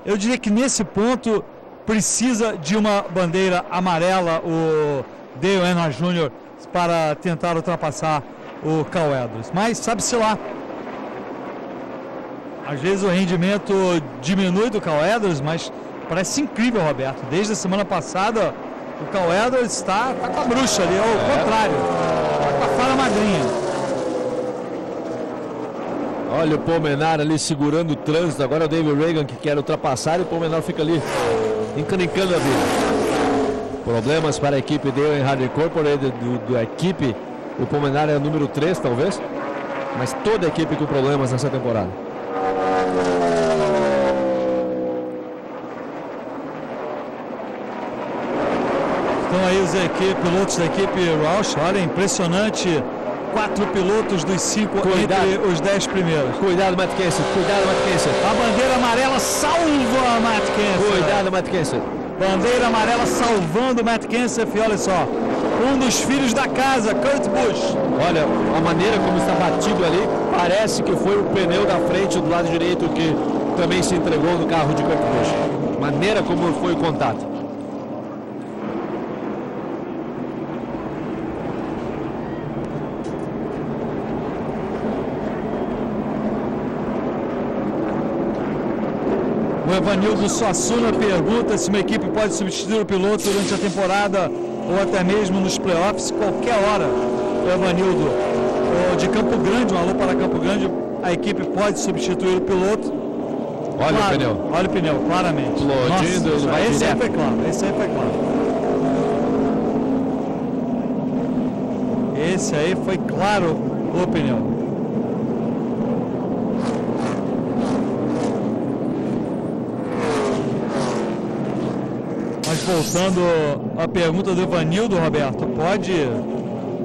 Eu diria que nesse ponto precisa de uma bandeira amarela o Dale Earnhardt Jr. para tentar ultrapassar o Carl Edwards. Mas sabe-se lá. Às vezes o rendimento diminui do Carl Edwards, mas parece incrível, Roberto. Desde a semana passada, o Carl Edwards está com a bruxa ali, ao contrário. Está com a fara magrinha. Olha o Paul Menard ali segurando o trânsito. Agora é o David Reagan que quer ultrapassar e o Paul Menard fica ali encanicando a vida. Problemas para a equipe Dale Earnhardt Incorporated, da equipe. O Paul Menard é o número 3, talvez. Mas toda a equipe com problemas nessa temporada. Estão aí os pilotos da equipe Roush. Olha, impressionante. 4 pilotos dos 5 entre os 10 primeiros. Cuidado, Matt Kenseth. Cuidado, Matt Kenseth. A bandeira amarela salva Matt Kenseth. Cuidado, Matt Kenseth. Bandeira amarela salvando Matt Kenseth. E olha só, um dos filhos da casa, Kurt Busch. Olha, a maneira como está batido ali, parece que foi o pneu da frente do lado direito que também se entregou no carro de Kurt Busch. Maneira como foi o contato. O Evanildo Suassuna pergunta se uma equipe pode substituir o piloto durante a temporada ou até mesmo nos playoffs, qualquer hora. O Evanildo, de Campo Grande, um alô para Campo Grande, a equipe pode substituir o piloto. Olha claro, o pneu. Olha o pneu, claramente. Explodindo, vai esse direto. aí foi claro, esse aí foi claro. Esse aí foi claro o pneu. Voltando à pergunta do Evanildo, Roberto, pode.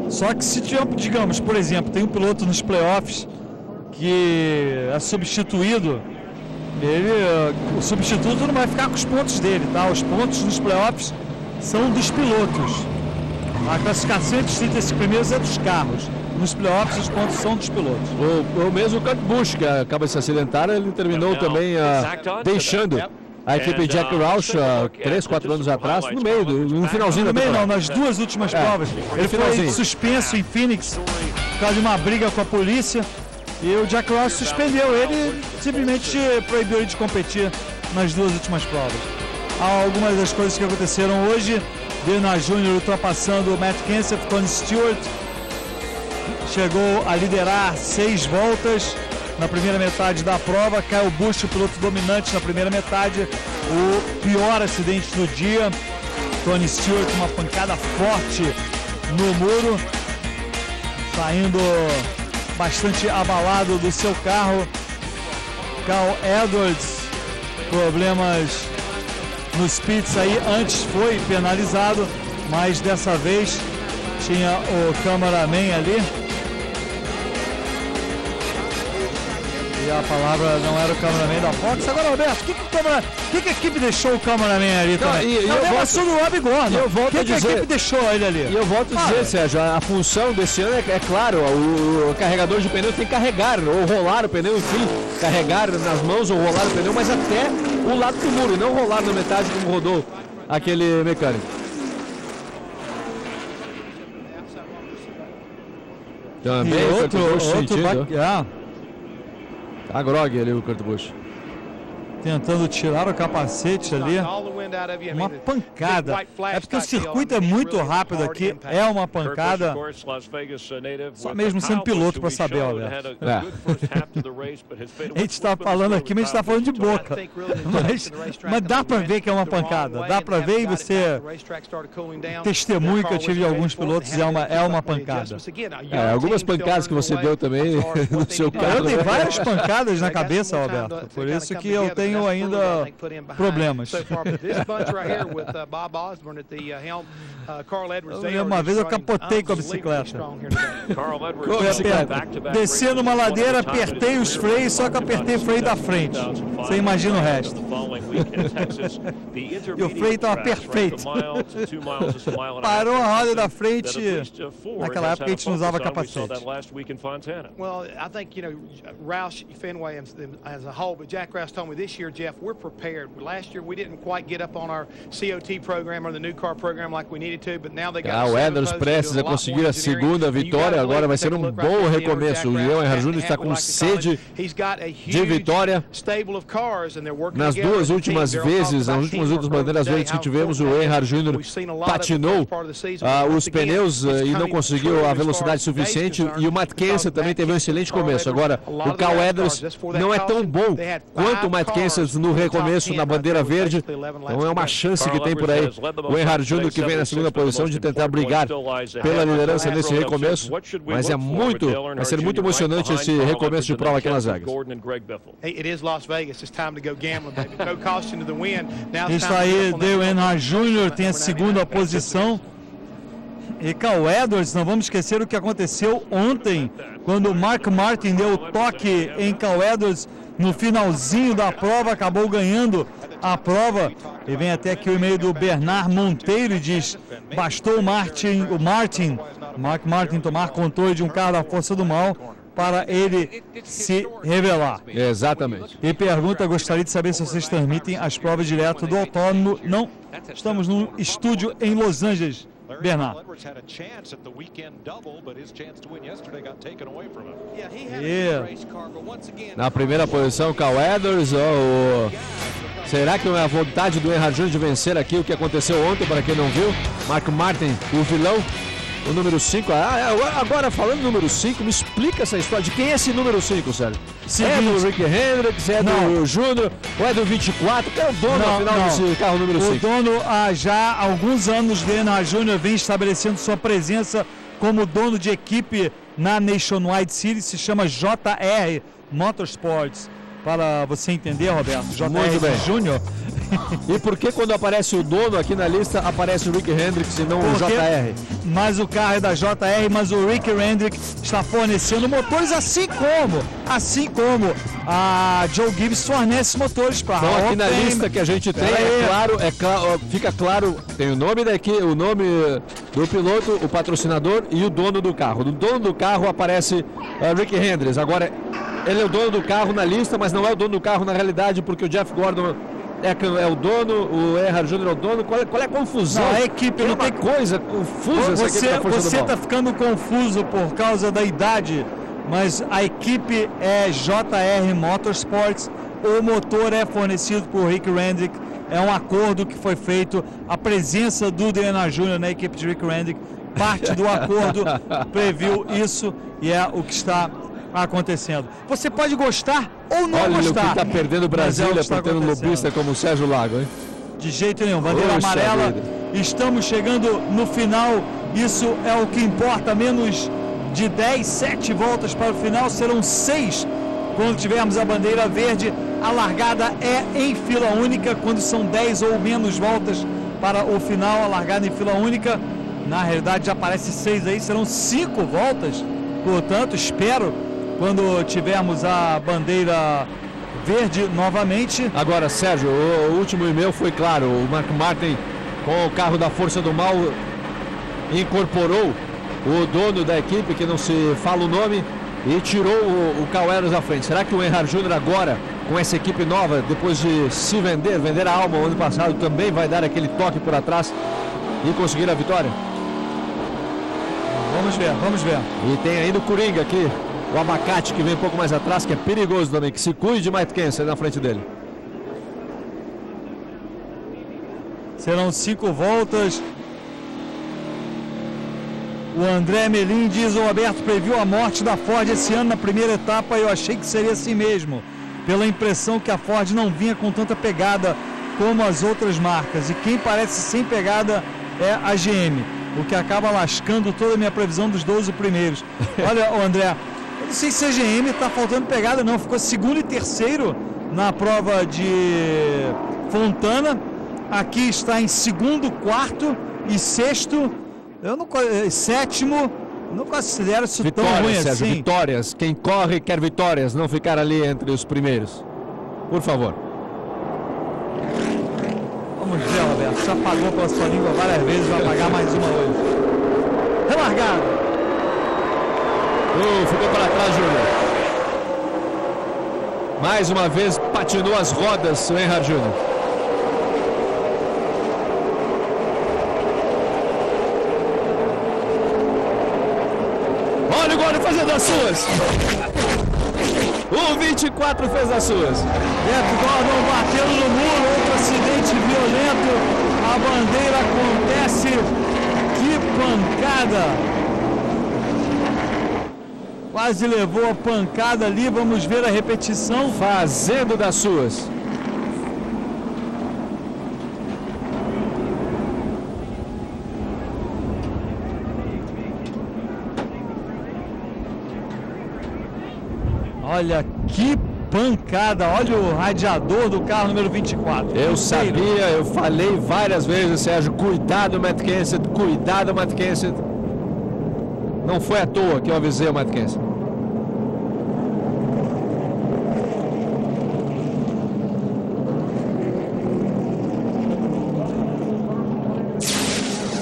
Só que se tiver, digamos, por exemplo, tem um piloto nos playoffs que é substituído, o substituto não vai ficar com os pontos dele, tá? Os pontos nos playoffs são dos pilotos. A classificação entre os 36 primeiros é dos carros. Nos playoffs os pontos são dos pilotos. O mesmo Kurt Busch, que acaba de se acidentar, ele terminou também deixando a equipe Jack Roush, 3, 4 anos atrás, no meio, no finalzinho no da meio temporada. não, nas duas últimas provas. Ele foi suspenso em Phoenix por causa de uma briga com a polícia e o Jack Roush suspendeu ele, simplesmente proibiu ele de competir nas duas últimas provas. Há algumas das coisas que aconteceram hoje: Dale Earnhardt Jr. ultrapassando o Matt Kenseth, Tony Stewart chegou a liderar 6 voltas na primeira metade da prova. Kyle Busch, o piloto dominante na primeira metade, o pior acidente do dia. Tony Stewart, uma pancada forte no muro, saindo bastante abalado do seu carro. Carl Edwards, problemas nos pits aí, antes foi penalizado, mas dessa vez tinha o cameraman ali. E a palavra não era o cameraman da Fox. Agora, Roberto, o que a equipe deixou o cameraman ali também? Eu volto do Rob Gordon. Eu volto a dizer, a equipe deixou ele ali? E eu volto a dizer, Sérgio, a função desse ano é claro, o carregador de pneu tem que carregar, ou rolar o pneu, enfim, carregar nas mãos ou rolar o pneu, mas até o lado do muro, e não rolar na metade como rodou aquele mecânico. Também e outro Tá grog ali o Kurt Busch. Tentando tirar o capacete ali. Uma pancada. É porque o circuito é muito rápido aqui. É uma pancada. Só mesmo sendo piloto para saber, Alberto. A gente está falando aqui, mas a gente está falando de boca. Mas dá para ver que é uma pancada. Dá para ver, e você testemunho que eu tive de alguns pilotos, é uma pancada. Algumas pancadas que você deu também no seu carro. Eu tenho várias pancadas na cabeça, Alberto. Por isso que eu tenho tenho ainda problemas. Uma vez eu capotei com a bicicleta. Descendo uma ladeira, apertei os freios, só que apertei o freio da frente. Você imagina o resto. E o freio estava perfeito. Parou a roda da frente. Naquela época a gente não usava capacete. Well, I think, Roush Fenway as a whole, but Jack Roush told me this year, Jeff, we're prepared. Last year we didn't quite get up on our COT program or the new car program like we needed to, but now they got o Edwards prestes a conseguir a segunda vitória, agora vai ser um bom recomeço. O Dale Earnhardt Jr. está com sede de vitória. Nas duas últimas vezes, nas últimas bandeiras verdes que tivemos, o Earnhardt Jr. patinou os pneus e não conseguiu a velocidade suficiente, e o Matt Kenseth também teve um excelente começo. Agora, o Cal Edwards não é tão bom quanto o Matt Kenseth no recomeço na bandeira verde, então é uma chance que tem por aí o Earnhardt Jr., que vem na segunda posição, de tentar brigar pela liderança nesse recomeço, mas vai ser muito emocionante esse recomeço de prova aqui nas Vegas. Isso aí, Dale Earnhardt Jr. tem a segunda posição. E Cal Edwards, não vamos esquecer o que aconteceu ontem, quando o Mark Martin deu toque em Cal Edwards no finalzinho da prova, acabou ganhando a prova. E vem até aqui o e-mail do Bernard Monteiro e diz: bastou o Mark Martin tomar controle de um carro da força do mal para ele se revelar. Exatamente. E pergunta: gostaria de saber se vocês transmitem as provas direto do autódromo. Não, estamos num estúdio em Los Angeles. Bernard. Na primeira posição, Cal Edwards. Será que não é a vontade do Earnhardt Jr. de vencer aqui o que aconteceu ontem, para quem não viu? Mark Martin, o vilão, o número 5. Agora, falando do número 5, me explica essa história de quem é esse número 5, Sérgio? É do Rick Hendricks, é do Júnior, ou é do 24? Quem é o dono, afinal, desse carro número 5? O dono, já há alguns anos, o Earnhardt Jr. vem estabelecendo sua presença como dono de equipe na Nationwide Series, se chama JR Motorsports. Para você entender, Roberto, JR Júnior. E por que quando aparece o dono aqui na lista, aparece o Rick Hendricks e não o JR? Mas o carro é da JR, mas o Rick Hendricks está fornecendo motores, assim como a Joe Gibbs fornece motores para a Então aqui na lista que a gente tem, fica claro, tem o nome daqui, o nome do piloto, o patrocinador e o dono do carro. O dono do carro aparece Rick Hendricks. Agora, ele é o dono do carro na lista, mas não é o dono do carro na realidade, porque o Jeff Gordon é o dono, o Earnhardt Jr. é o dono. Qual é a confusão? Não, a equipe não tem coisa confusa. Você está ficando confuso por causa da idade, mas a equipe é JR Motorsports, o motor é fornecido por Rick Hendrick, é um acordo que foi feito, a presença do Earnhardt Jr. na equipe de Rick Hendrick, parte do acordo previu isso e é o que está acontecendo. Você pode gostar ou não gostar. Olha o que está perdendo Brasília por ter um lobista como o Sérgio Lago, hein? De jeito nenhum. Bandeira amarela. Estamos chegando no final. Isso é o que importa. Menos de 7 voltas para o final. Serão 6 quando tivermos a bandeira verde. A largada é em fila única. Quando são 10 ou menos voltas para o final, a largada em fila única. Na realidade já aparece 6 aí. Serão 5 voltas. Portanto, espero quando tivermos a bandeira verde novamente. Agora, Sérgio, o último e-mail foi claro. O Mark Martin, com o carro da Força do Mal, incorporou o dono da equipe, que não se fala o nome, e tirou o Cal Edwards à frente. Será que o Earnhardt Jr. agora, com essa equipe nova, depois de se vender a alma ano passado, também vai dar aquele toque por atrás e conseguir a vitória? Vamos ver. E tem ainda o Coringa aqui, o Abacate, que vem um pouco mais atrás, que é perigoso também, que se cuide de Matt Kenseth na frente dele. Serão 5 voltas. O André Melim diz: o Roberto previu a morte da Ford esse ano na primeira etapa e eu achei que seria assim mesmo, pela impressão que a Ford não vinha com tanta pegada como as outras marcas, e quem parece sem pegada é a GM, o que acaba lascando toda a minha previsão dos 12 primeiros. Olha, André, eu não sei se a GM está faltando pegada não, ficou segundo e terceiro na prova de Fontana. Aqui está em segundo, quarto e sexto. Sétimo. Não considero isso vitórias, tão ruim Sérgio, assim. Vitórias. Quem corre quer vitórias, não ficar ali entre os primeiros. Por favor. Vamos ver, Roberto. Já pagou pela sua língua várias vezes, vai pagar mais uma hoje. Relargado. Ficou para trás, Júnior. Mais uma vez patinou as rodas o Earnhardt Júnior. Olha o Gordon fazendo as suas. O 24 fez as suas. Jeff Gordon batendo no muro, outro acidente violento. A bandeira acontece. Que pancada. Quase levou a pancada ali. Vamos ver a repetição. Fazendo das suas. Olha que pancada, olha o radiador do carro número 24. Eu sabia, eu falei várias vezes, Sérgio, cuidado Matt Kenseth, cuidado Matt Kenseth. Não foi à toa que eu avisei o Matt Kenseth.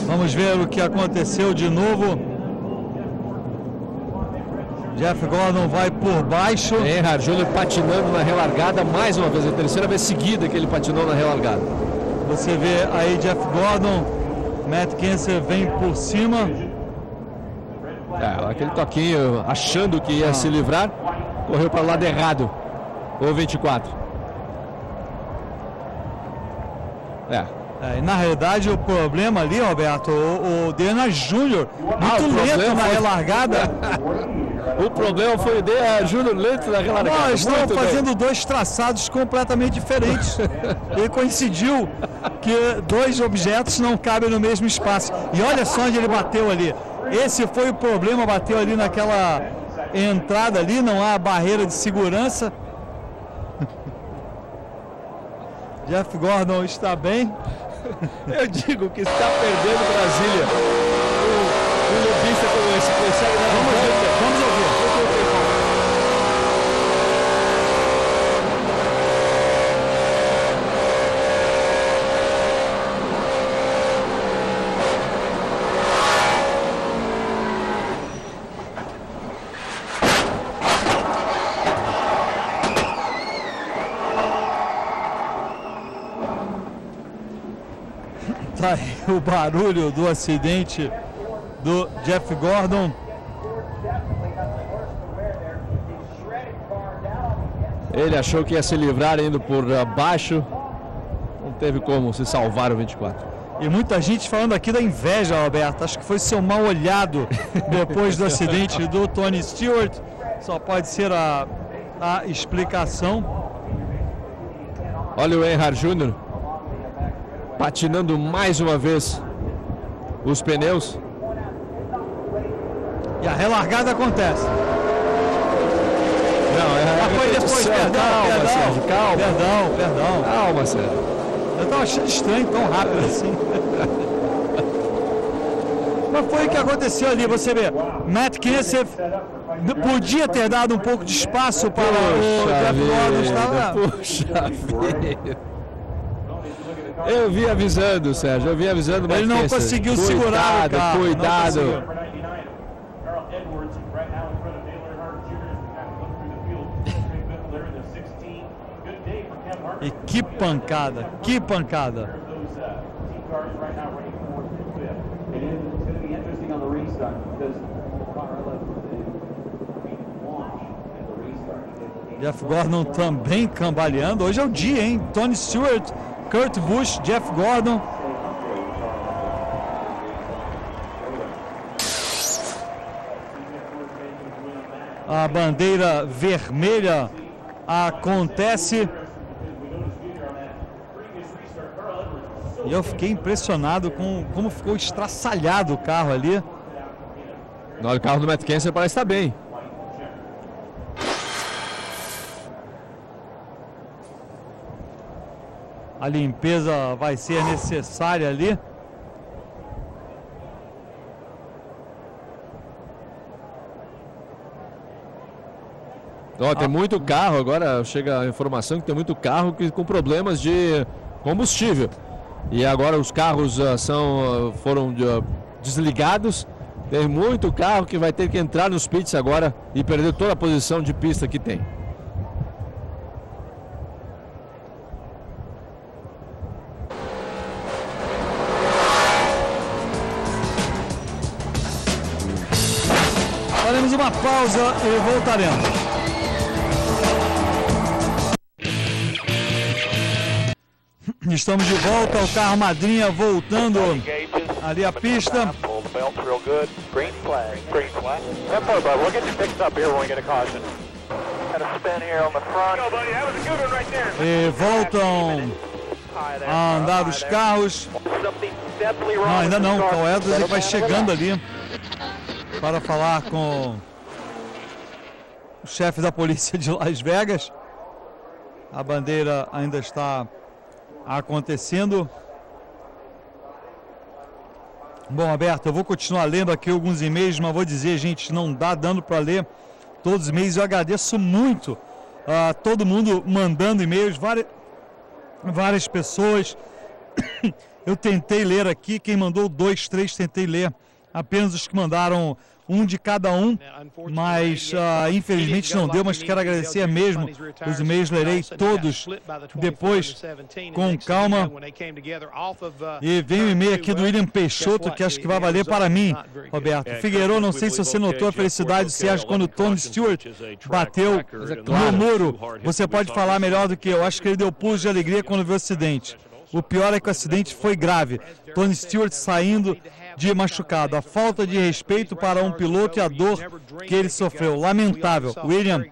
Vamos ver o que aconteceu de novo. Jeff Gordon vai por baixo. Earnhardt Júnior patinando na relargada mais uma vez. A terceira vez seguida que ele patinou na relargada. Você vê aí Jeff Gordon. Matt Kenseth vem por cima. Aquele toquinho achando que ia se livrar. Correu para o lado errado. O 24. Na realidade o problema ali, Roberto, o Earnhardt Júnior muito lento na relargada. O problema foi o Earnhardt Júnior lento na relargada. Nós estamos fazendo dois traçados completamente diferentes. E coincidiu que dois objetos não cabem no mesmo espaço. E olha só onde ele bateu ali. Esse foi o problema, bateu ali naquela entrada ali, não há barreira de segurança. Jeff Gordon está bem. Eu digo que está perdendo Brasília. O lobista como esse consegue dar uma volta. Vamos ouvir. Tá aí o barulho do acidente do Jeff Gordon. Ele achou que ia se livrar indo por baixo. Não teve como se salvar o 24. E muita gente falando aqui da inveja, Roberto. Acho que foi seu mal olhado depois do acidente do Tony Stewart. Só pode ser a explicação. Olha o Earnhardt Júnior patinando mais uma vez os pneus. E a relargada acontece. Não, foi depois, calma, Sérgio, calma. Perdão. Calma, Sérgio. Eu estava achando estranho, tão rápido assim. Mas foi o que aconteceu ali, você vê. Matt Kenseth podia ter dado um pouco de espaço para o Jeff Gordon. Puxa vida. Eu vi avisando, Sérgio, mas ele não conseguiu segurar o carro. Cuidado. E que pancada, que pancada. Jeff Gordon também cambaleando. Hoje é o dia, hein? Tony Stewart, Kurt Busch, Jeff Gordon. A bandeira vermelha acontece. E eu fiquei impressionado com como ficou estraçalhado o carro ali. O carro do Matt Kenseth parece estar bem. a limpeza vai ser necessária ali. Ó, tem muito carro, agora chega a informação que tem muito carro com problemas de combustível. E agora os carros foram desligados. Tem muito carro que vai ter que entrar nos pits agora e perder toda a posição de pista que tem. Faremos uma pausa e voltaremos. Estamos de volta, o carro madrinha voltando ali a pista. E voltam a andar os carros. Não, ainda não, o Carl Edwards ele vai chegando ali para falar com o chefe da polícia de Las Vegas. A bandeira ainda está acontecendo. Bom, Alberto, eu vou continuar lendo aqui alguns e-mails, mas vou dizer, gente, não dá dando para ler todos os e-mails. Eu agradeço muito a todo mundo mandando e-mails, várias pessoas. Eu tentei ler aqui, quem mandou 2, 3, tentei ler apenas os que mandaram um de cada um, mas infelizmente não deu, mas quero agradecer mesmo. Os e-mails lerei todos depois com calma. E vem o e-mail aqui do William Peixoto, que acho que vai valer para mim, Roberto. Figueiredo, não sei se você notou a felicidade do Sérgio quando o Tony Stewart bateu no muro. Você pode falar melhor do que eu. Acho que ele deu pulos de alegria quando viu o acidente. O pior é que o acidente foi grave. Tony Stewart saindo de machucado. A falta de respeito para um piloto e a dor que ele sofreu. Lamentável. William,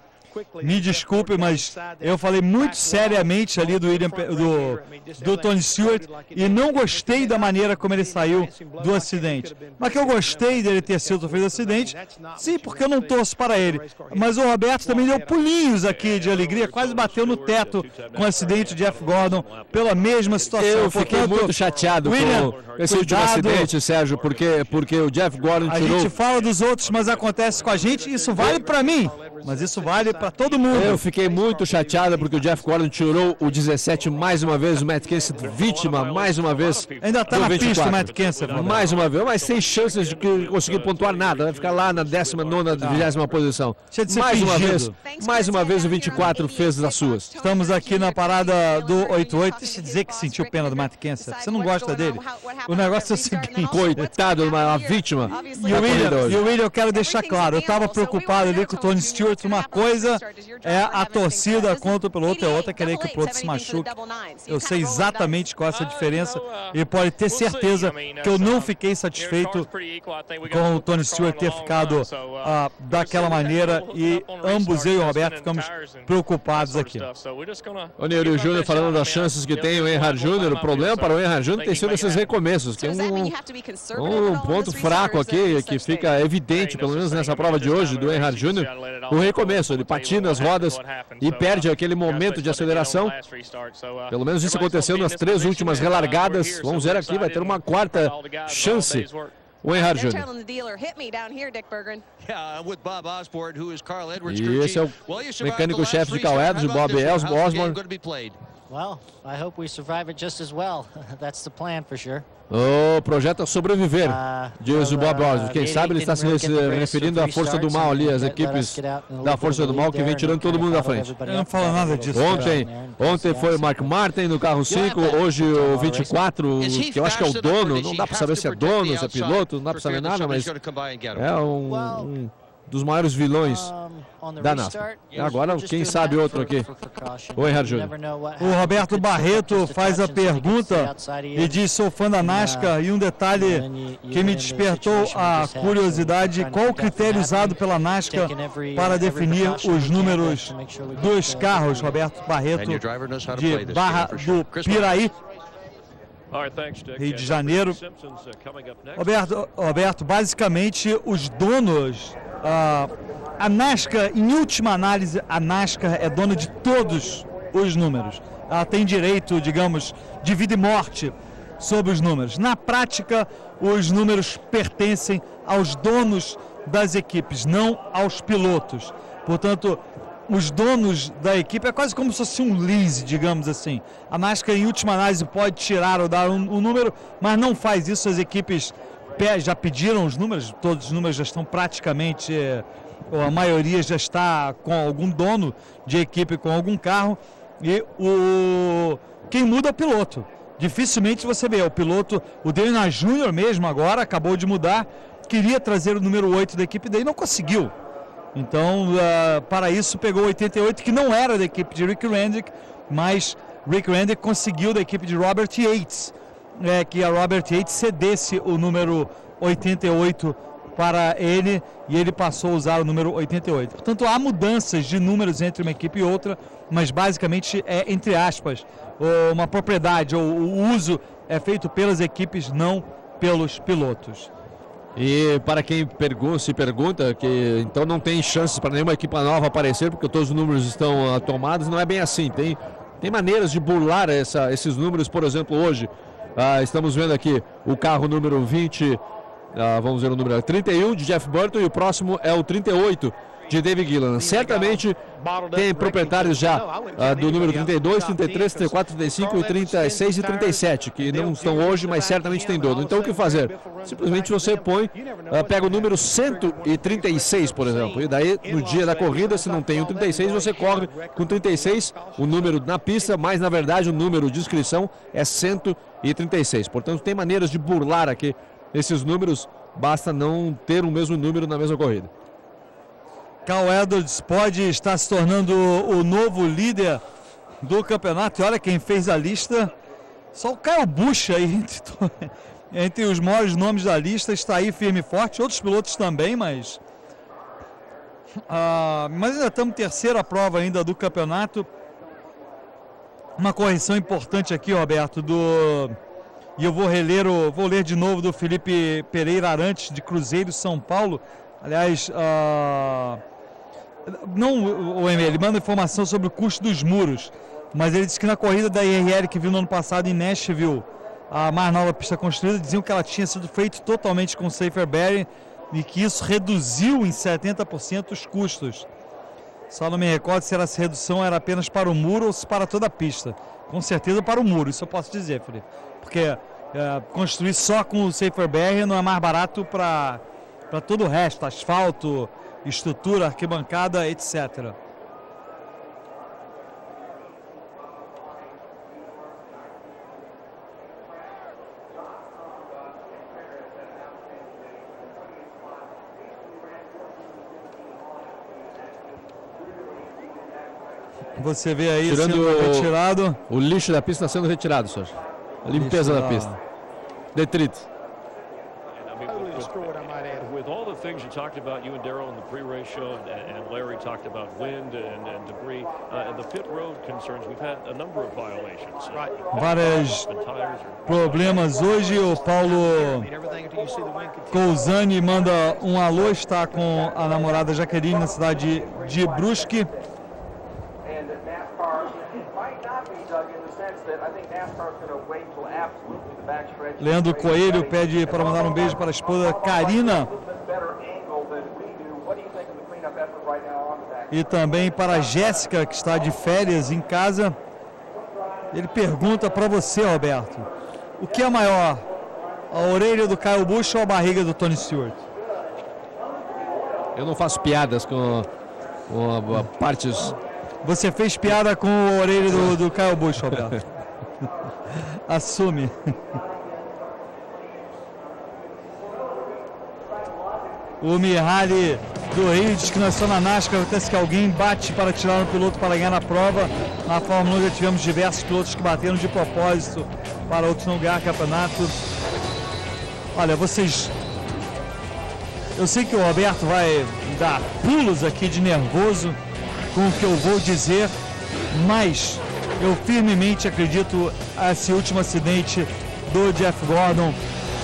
me desculpe, mas eu falei muito seriamente ali do Tony Stewart e não gostei da maneira como ele saiu do acidente. Mas que eu gostei dele ter sido feito acidente, sim, porque eu não torço para ele. Mas o Roberto também deu pulinhos aqui de alegria, quase bateu no teto com o acidente de Jeff Gordon pela mesma situação. Eu fiquei muito chateado com esse último acidente, Sérgio, porque o Jeff Gordon tirou... A gente fala dos outros, mas acontece com a gente, isso vale para mim. Mas isso vale para todo mundo. Eu fiquei muito chateado porque o Jeff Gordon tirou o 17 mais uma vez, o Matt Kenseth vítima mais uma vez. Ainda está na 24. Pista o Matt Kenseth. Mais uma vez, mas sem chances de conseguir pontuar nada. Vai ficar lá na 19ª, 20ª posição. Mais uma vez o 24 fez das suas. Estamos aqui na parada do 88. Deixa eu dizer que sentiu pena do Matt Kenseth. Você não gosta dele? O negócio é o seguinte. Coitado, uma vítima. E o William, eu quero deixar claro, eu estava preocupado ali com o Tony Stewart. Uma coisa é a torcida contra o piloto, é outra querer que o piloto se machuque. Eu sei exatamente qual é essa diferença e pode ter certeza que eu não fiquei satisfeito com o Tony Stewart ter ficado daquela maneira e ambos, eu e o Roberto, ficamos preocupados aqui. O Nery Júnior falando das chances que tem o Earnhardt Jr., o problema para o Earnhardt Jr. tem sido esses recomeços, que é um ponto fraco aqui, que fica evidente, pelo menos nessa prova de hoje, do Earnhardt Jr., o recomeço, ele patina as rodas e perde aquele momento de aceleração. Pelo menos isso aconteceu nas 3 últimas relargadas. Vamos ver aqui, vai ter uma 4ª chance o Earnhardt Jr. E esse é o mecânico-chefe de Carl Edwards, Bob Osborne. Well, I hope we survive it just as well. That's the plan for sure. O projeto é sobreviver, diz o Bob Osborne. Quem sabe ele está se referindo à força do mal ali, as equipes da força do mal que vem tirando todo mundo da frente. Ele não fala nada disso. Ontem foi o Mark Martin no carro 5, hoje o 24, que eu acho que é o dono, não dá para saber se é dono, se é piloto, não dá para saber nada, mas é um dos maiores vilões da NASCAR. Agora, quem sabe outro aqui, o Earnhardt Jr. O Roberto Barreto faz a pergunta e diz: sou fã da NASCAR e um detalhe que me despertou a curiosidade, qual o critério usado pela NASCAR para definir os números dos carros? Roberto Barreto, de Barra do Piraí, Rio de Janeiro. Roberto, basicamente os donos, a NASCAR, em última análise, a NASCAR é dona de todos os números. ela tem direito, digamos, de vida e morte sobre os números. Na prática, os números pertencem aos donos das equipes, não aos pilotos. Portanto, os donos da equipe é quase como se fosse um lease, digamos assim. A NASCAR, em última análise, pode tirar ou dar um número, mas não faz isso. As equipes já pediram os números, todos os números já estão praticamente, ou a maioria já está com algum dono de equipe, com algum carro, e quem muda é o piloto. Dificilmente você vê o piloto, o Dale Jr. mesmo agora, acabou de mudar, queria trazer o número 8 da equipe dele, não conseguiu. Então, para isso, pegou 88, que não era da equipe de Rick Rendick, mas Rick Rendick conseguiu da equipe de Robert Yates, que a Robert Yates cedesse o número 88 para ele, e ele passou a usar o número 88. Portanto, há mudanças de números entre uma equipe e outra, mas basicamente é, entre aspas, uma propriedade, ou o uso é feito pelas equipes, não pelos pilotos. E para quem se pergunta que então não tem chances para nenhuma equipe nova aparecer porque todos os números estão tomados, não é bem assim. Tem maneiras de burlar esses números. Por exemplo, hoje estamos vendo aqui o carro número 20, vamos ver o número 31 de Jeff Burton, e o próximo é o 38 de David Gilliland. Certamente tem proprietários já do número 32, 33, 34, 35, 36 e 37, que não estão hoje, mas certamente tem dono. Então o que fazer? Simplesmente você pega o número 136, por exemplo, e daí no dia da corrida, se não tem o 36, você corre com 36, o número na pista, mas na verdade o número de inscrição é 136. Portanto, tem maneiras de burlar aqui esses números, basta não ter o mesmo número na mesma corrida. Cal Edwards pode estar se tornando o novo líder do campeonato. E olha quem fez a lista. Só o Kyle Busch aí, entre os maiores nomes da lista, está aí firme e forte. Outros pilotos também, mas ainda estamos terceira prova ainda do campeonato. Uma correção importante aqui, Roberto, e eu vou ler de novo do Felipe Pereira Arantes, de Cruzeiro, São Paulo. Aliás, ele manda informação sobre o custo dos muros, mas ele disse que na corrida da IRL que viu no ano passado em Nashville, a mais nova pista construída, diziam que ela tinha sido feita totalmente com Safer Bearing e que isso reduziu em 70% os custos. Só não me recordo se essa redução era apenas para o muro ou se para toda a pista. Com certeza para o muro, isso eu posso dizer, Felipe, porque construir só com o Safer Bearing não é mais barato para todo o resto, asfalto, estrutura, arquibancada, etc. Você vê aí sendo retirado. O lixo da pista sendo retirado, Sérgio. A limpeza da pista. Detrito. With all the things you talked about, you and Darrell in the pre-race show, and Larry talked about wind and debris, and the pit road concerns, we've had a number of violations. Vários problemas hoje. O Paulo Cousani manda um alô, está com a namorada Jaqueline na cidade de Brusque. Leandro Coelho pede para mandar um beijo para a esposa Karina e também para a Jéssica, que está de férias em casa. Ele pergunta para você, Roberto, o que é maior, a orelha do Kyle Busch ou a barriga do Tony Stewart? Eu não faço piadas com partes. Você fez piada com a orelha do Kyle Busch, Roberto. Assume. O Mihaly do Rio diz que nós estamos na NASCAR, acontece que alguém bate para tirar um piloto para ganhar na prova. Na Fórmula 1 já tivemos diversos pilotos que bateram de propósito para outros não ganhar campeonato. Olha, vocês... Eu sei que o Roberto vai dar pulos aqui de nervoso com o que eu vou dizer, mas eu firmemente acredito nesse último acidente do Jeff Gordon.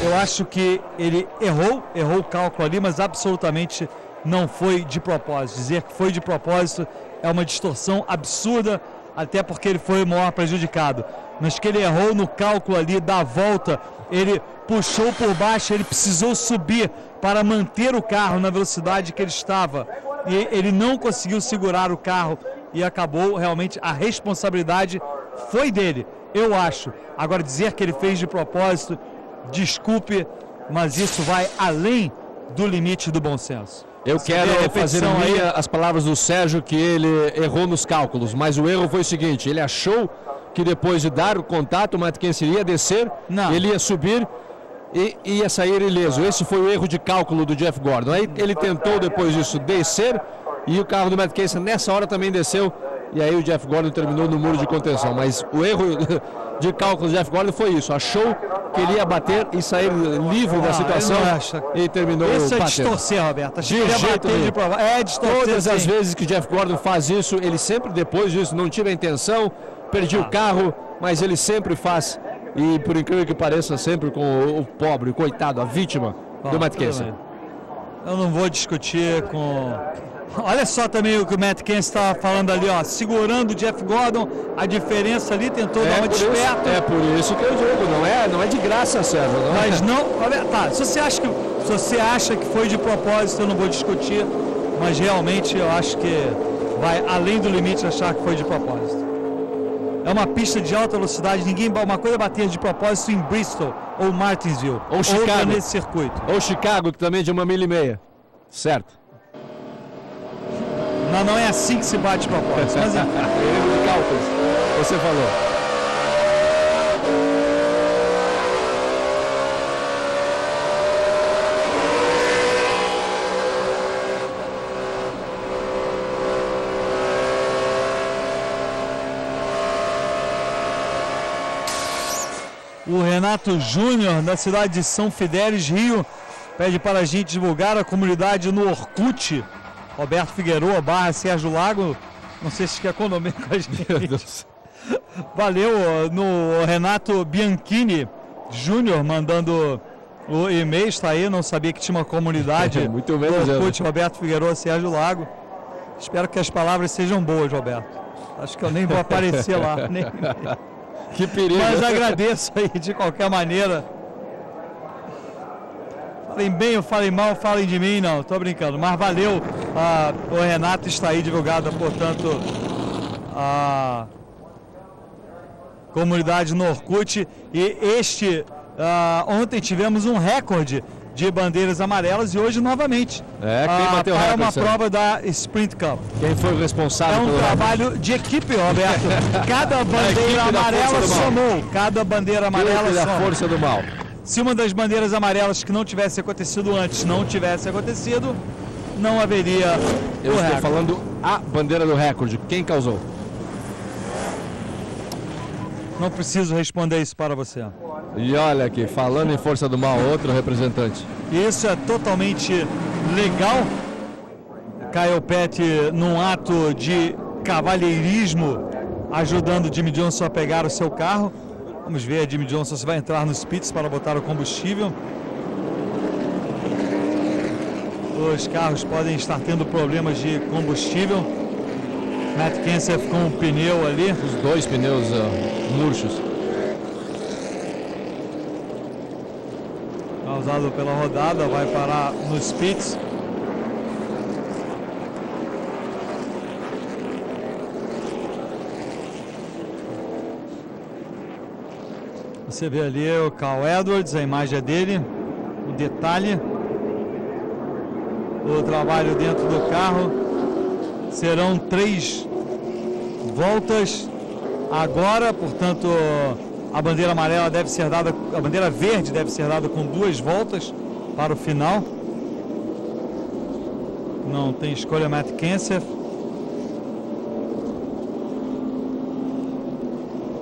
Eu acho que ele errou o cálculo ali, mas absolutamente não foi de propósito. Dizer que foi de propósito é uma distorção absurda. até porque ele foi o maior prejudicado, mas que ele errou no cálculo ali da volta, ele puxou por baixo, ele precisou subir para manter o carro na velocidade que ele estava, e ele não conseguiu segurar o carro e acabou realmente, a responsabilidade foi dele, eu acho. Agora dizer que ele fez de propósito, desculpe, mas isso vai além do limite do bom senso. Eu quero fazer minha as palavras do Sérgio, que ele errou nos cálculos, mas o erro foi o seguinte, ele achou que depois de dar o contato, o Matt Kenseth ia descer, ele ia subir e ia sair ileso. Esse foi o erro de cálculo do Jeff Gordon. Aí ele tentou depois disso descer e o carro do Matt Kenseth nessa hora também desceu e aí o Jeff Gordon terminou no muro de contenção. Mas o erro de cálculo do Jeff Gordon foi isso, achou que ele ia bater e sair livre da situação e terminou batendo. Isso é batendo. distorcer, Roberto. Achei que ia bater de prova. É distorcer. Todas as vezes que o Jeff Gordon faz isso, ele sempre depois disso não tive a intenção, perdi o carro, mas ele sempre faz. E por incrível que pareça, sempre com o pobre, o coitado, a vítima do Matt Kenseth. Eu não vou discutir com... Olha só também o que o Matt Kenseth estava falando ali, ó, segurando o Jeff Gordon, a diferença ali, tentou dar uma desperta. É por isso que eu digo, não é de graça, Sérgio. Mas não, tá, se você acha que foi de propósito, eu não vou discutir, mas realmente eu acho que vai além do limite achar que foi de propósito. É uma pista de alta velocidade, uma coisa é bater de propósito em Bristol ou Martinsville, ou Chicago, nesse circuito. Ou Chicago, que também é de 1,5 milha, certo? Não é assim que se bate de propósito. Mas erro de cálculos, você falou. O Renato Júnior, da cidade de São Fidélis, Rio, pede para a gente divulgar a comunidade no Orkut. Roberto Figueroa, / Sérgio Lago, não sei se quer economia com a gente. Valeu, no Renato Bianchini Júnior mandando o e-mail, está aí, não sabia que tinha uma comunidade muito menos no Orkut, Roberto Figueroa, Sérgio Lago. Espero que as palavras sejam boas, Roberto. Acho que eu nem vou aparecer lá. Que perigo. Mas agradeço aí de qualquer maneira. Falem bem ou falem mal, falem de mim, não, tô brincando. Mas valeu, o Renato está aí divulgada, portanto, a comunidade no Orkut. E ontem tivemos um recorde de bandeiras amarelas e hoje novamente. Quem bateu o recorde? Para uma prova da Sprint Cup. Quem foi o responsável? É um trabalho de equipe, Roberto. Cada bandeira amarela somou. Cada bandeira amarela somou. A força do mal. Se uma das bandeiras amarelas que não tivesse acontecido antes não tivesse acontecido, não haveria Eu estou falando a bandeira do recorde. Quem causou? Não preciso responder isso para você. E olha aqui, falando em força do mal, outro representante. Isso é totalmente legal. Kyle Petty num ato de cavalheirismo, ajudando Jimmie Johnson a pegar o seu carro. Vamos ver, a Jimmie Johnson se vai entrar nos pits para botar o combustível. Os carros podem estar tendo problemas de combustível. Matt Kenseth com um pneu ali. Os dois pneus murchos. Causado pela rodada, vai parar nos pits. Você vê ali o Carl Edwards, a imagem dele, o detalhe, o trabalho dentro do carro. Serão 3 voltas agora, portanto a bandeira amarela deve ser dada, a bandeira verde deve ser dada com 2 voltas para o final. Não tem escolha, Matt Kenseth.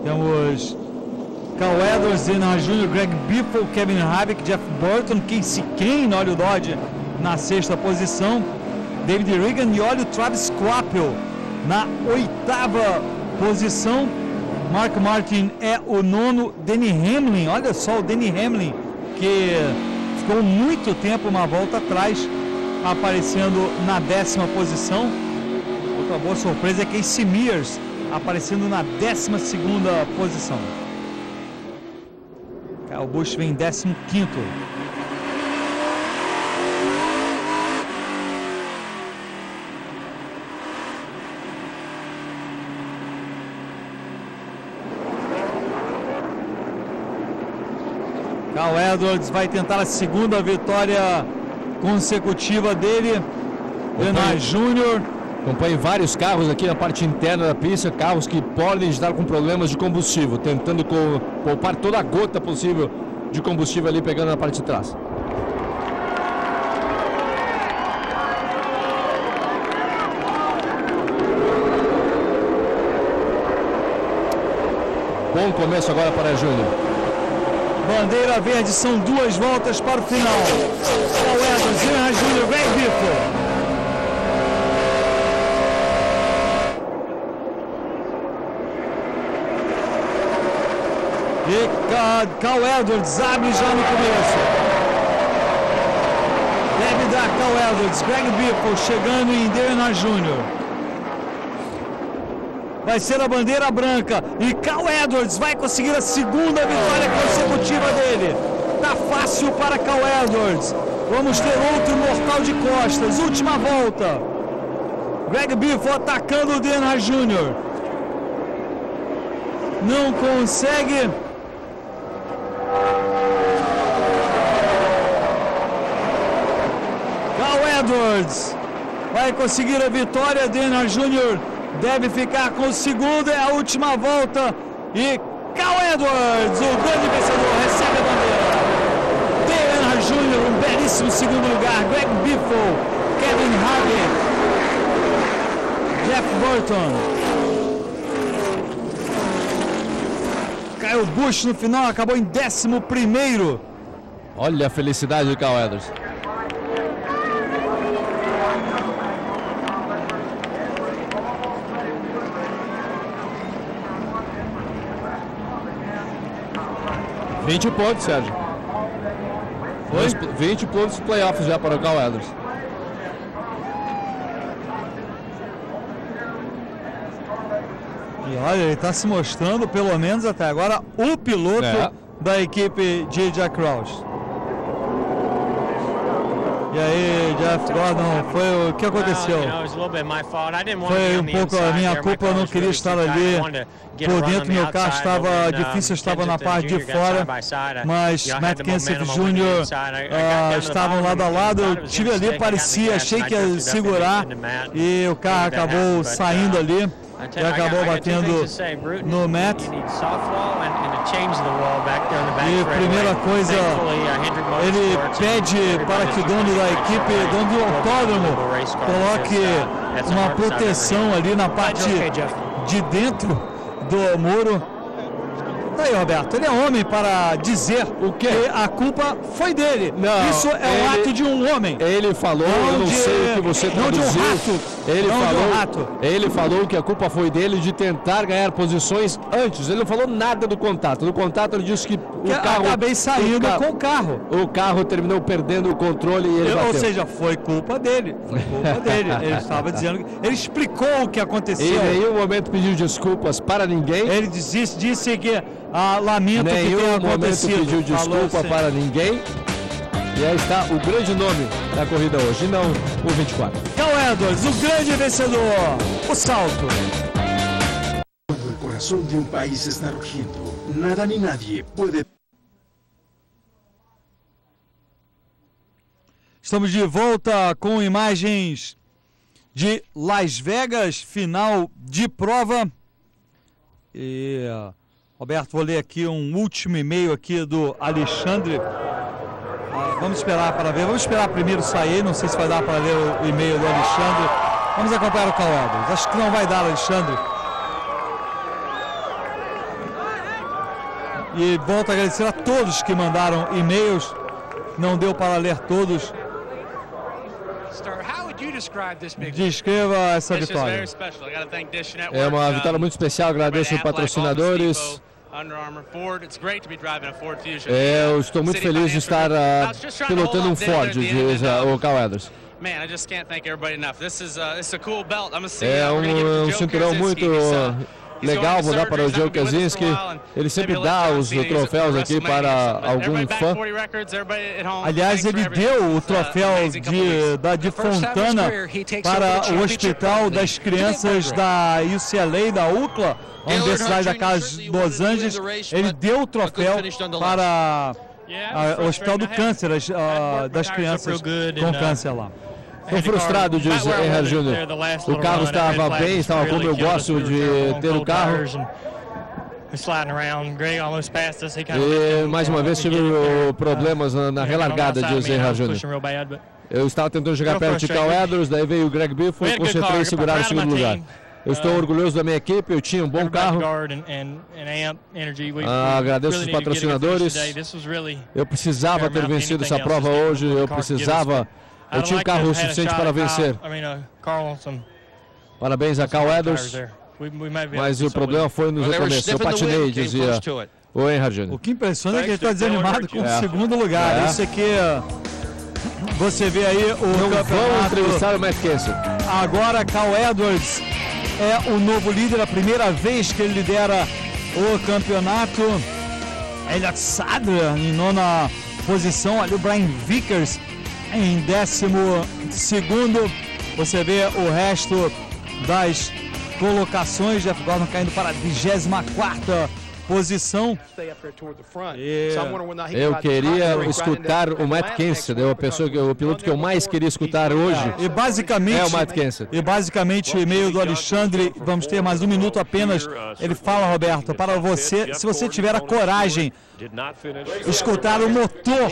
Temos Carl Edwards, Zena Jr., Greg Biffle, Kevin Harvick, Jeff Burton, Casey Kane, olha o Dodge na 6ª posição, David Regan e olha o Travis Quappel na 8ª posição. Mark Martin é o 9º, Denny Hamlin, olha só o Denny Hamlin, que ficou muito tempo uma volta atrás, aparecendo na 10ª posição. Outra boa surpresa é Casey Mears aparecendo na 12ª posição. Kyle Busch vem em 15º. Cal Edwards vai tentar a 2ª vitória consecutiva dele. Denard Júnior. Acompanhe vários carros aqui na parte interna da pista, carros que podem estar com problemas de combustível, tentando poupar toda a gota possível de combustível ali, pegando na parte de trás. Bom começo agora para Júnior. Bandeira verde, são 2 voltas para o final. Cal Edwards, Denard Júnior, Greg Biffle. E Cal Edwards abre já no começo. Deve dar Cal Edwards, Greg Biffle chegando em Denard Júnior. Vai ser a bandeira branca e Cal Edwards vai conseguir a 2ª vitória consecutiva dele. Tá fácil para Cal Edwards. Vamos ter outro mortal de costas. Última volta. Greg Biffle atacando o Denard Júnior. Não consegue. Cal Edwards vai conseguir a vitória. Denard Júnior deve ficar com o 2º, é a última volta. E Cal Edwards, o grande vencedor, recebe a bandeira. Denard Júnior, um belíssimo 2º lugar. Greg Biffle, Kevin Harvick, Jeff Burton. Kyle Busch no final acabou em 11º. Olha a felicidade do Cal Edwards. $20 pontos, Sérgio. Foi? 20 pontos de playoffs já para o Cal Edwards. E olha, ele está se mostrando, pelo menos até agora, o piloto da equipe de Jack Roush. E aí, Jeff Gordon, foi o que aconteceu? Foi um pouco a minha culpa, eu não queria estar ali por dentro, meu carro estava difícil, eu estava na parte de fora, mas Matt Kenseth Jr. Estavam lado a lado, eu estive ali, parecia, achei que ia segurar e o carro acabou saindo ali. E acabou batendo no Matt. E primeira coisa, ele pede para que o dono da equipe, dono do autódromo, coloque uma proteção ali na parte de dentro do muro. Aí, Roberto, ele é homem para dizer o que a culpa foi dele. Não, isso é um ato de um homem. Ele falou, eu não sei o que você traduziu. Não de um rato. Ele falou que a culpa foi dele de tentar ganhar posições antes. Ele não falou nada do contato. No contato ele disse que o carro... Acabei saindo com o carro. O carro terminou perdendo o controle e ele bateu. Ou seja, foi culpa dele. Foi culpa dele. Ele estava dizendo... Ele explicou o que aconteceu. Em nenhum momento pediu desculpas para ninguém. Ele disse que... lamento que tenha acontecido. Nenhum pediu desculpa para ninguém. E aí está o grande nome da corrida hoje, e não o 24. Cal Edwards, o grande vencedor, o salto. Quando o coração de um país está rugindo, nada ni nadie pode... Estamos de volta com imagens de Las Vegas, final de prova. E... Roberto, vou ler aqui um último e-mail aqui do Alexandre. Vamos esperar para ver. Vamos esperar primeiro sair. Não sei se vai dar para ler o e-mail do Alexandre. Vamos acompanhar o Cal Edwards. Acho que não vai dar, Alexandre. E volto a agradecer a todos que mandaram e-mails. Não deu para ler todos. Descreva essa vitória. É uma vitória muito especial. Agradeço os patrocinadores. Eu estou muito feliz de estar pilotando um Ford, diz o Cal Edwards. Man, I just can't thank everybody enough. This is a cool belt. I'm gonna see. É um cinturão muito legal, vou dar para o Joe Kaczynski. Ele sempre dá os troféus aqui para algum fã. Aliás, ele deu o troféu de Fontana para o Hospital das Crianças da UCLA, da UCLA, a Universidade da Casa de Los Angeles. Ele deu o troféu para o Hospital do Câncer, das crianças com câncer lá. Estou frustrado, diz Earnhardt Jr. O carro estava bem, estava como eu gosto de ter o carro. E mais uma vez tive problemas na relargada, diz Earnhardt Jr. Eu estava tentando chegar perto de Cal Edwards, daí veio o Greg Biffle e concentrei em segurar o segundo lugar. Eu estou orgulhoso da minha equipe, eu tinha um bom carro. Agradeço os patrocinadores. Eu precisava ter vencido essa prova hoje, eu tinha um carro suficiente para vencer. Parabéns a Cal Edwards. Mas o problema foi no começo. Eu patinei, dizia o Earnhardt Jr. O que impressiona é que ele está desanimado com o segundo lugar. Isso aqui, você vê aí o campeonato. Vamos entrevistar o Matt Kenseth. Agora Cal Edwards é o novo líder, a primeira vez que ele lidera o campeonato. Elliott Sadler em 9ª posição, ali o Brian Vickers em 12º. Você vê o resto das colocações. Jeff Gordon caindo para a 24ª posição. Eu queria escutar o Matt Kenseth, o piloto que eu mais queria escutar hoje. E basicamente, é o Matt Kenseth. E basicamente, e-mail do Alexandre, vamos ter mais um minuto apenas. Ele fala, Roberto, para você, se você tiver a coragem, escutar o motor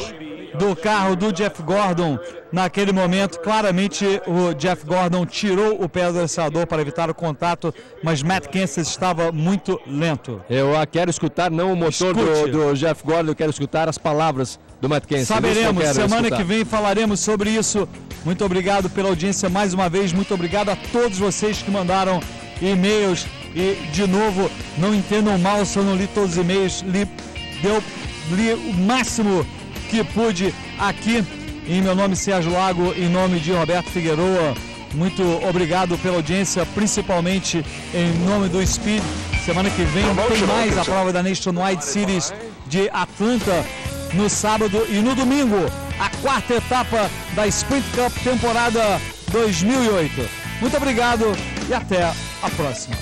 do carro do Jeff Gordon naquele momento. Claramente o Jeff Gordon tirou o pé do acelerador para evitar o contato, mas Matt Kenseth estava muito lento. Eu quero escutar não o motor do Jeff Gordon, eu quero escutar as palavras do Matt Kenseth. Saberemos, semana que vem falaremos sobre isso. Muito obrigado pela audiência mais uma vez, muito obrigado a todos vocês que mandaram e-mails e, de novo, não entendam mal se eu não li todos os e-mails, li o máximo que pude aqui. Em meu nome, Sérgio Lago, em nome de Roberto Figueroa, muito obrigado pela audiência, principalmente em nome do Speed. Semana que vem tem mais a prova da Nationwide Series de Atlanta no sábado e no domingo a 4ª etapa da Sprint Cup temporada 2008. Muito obrigado e até a próxima.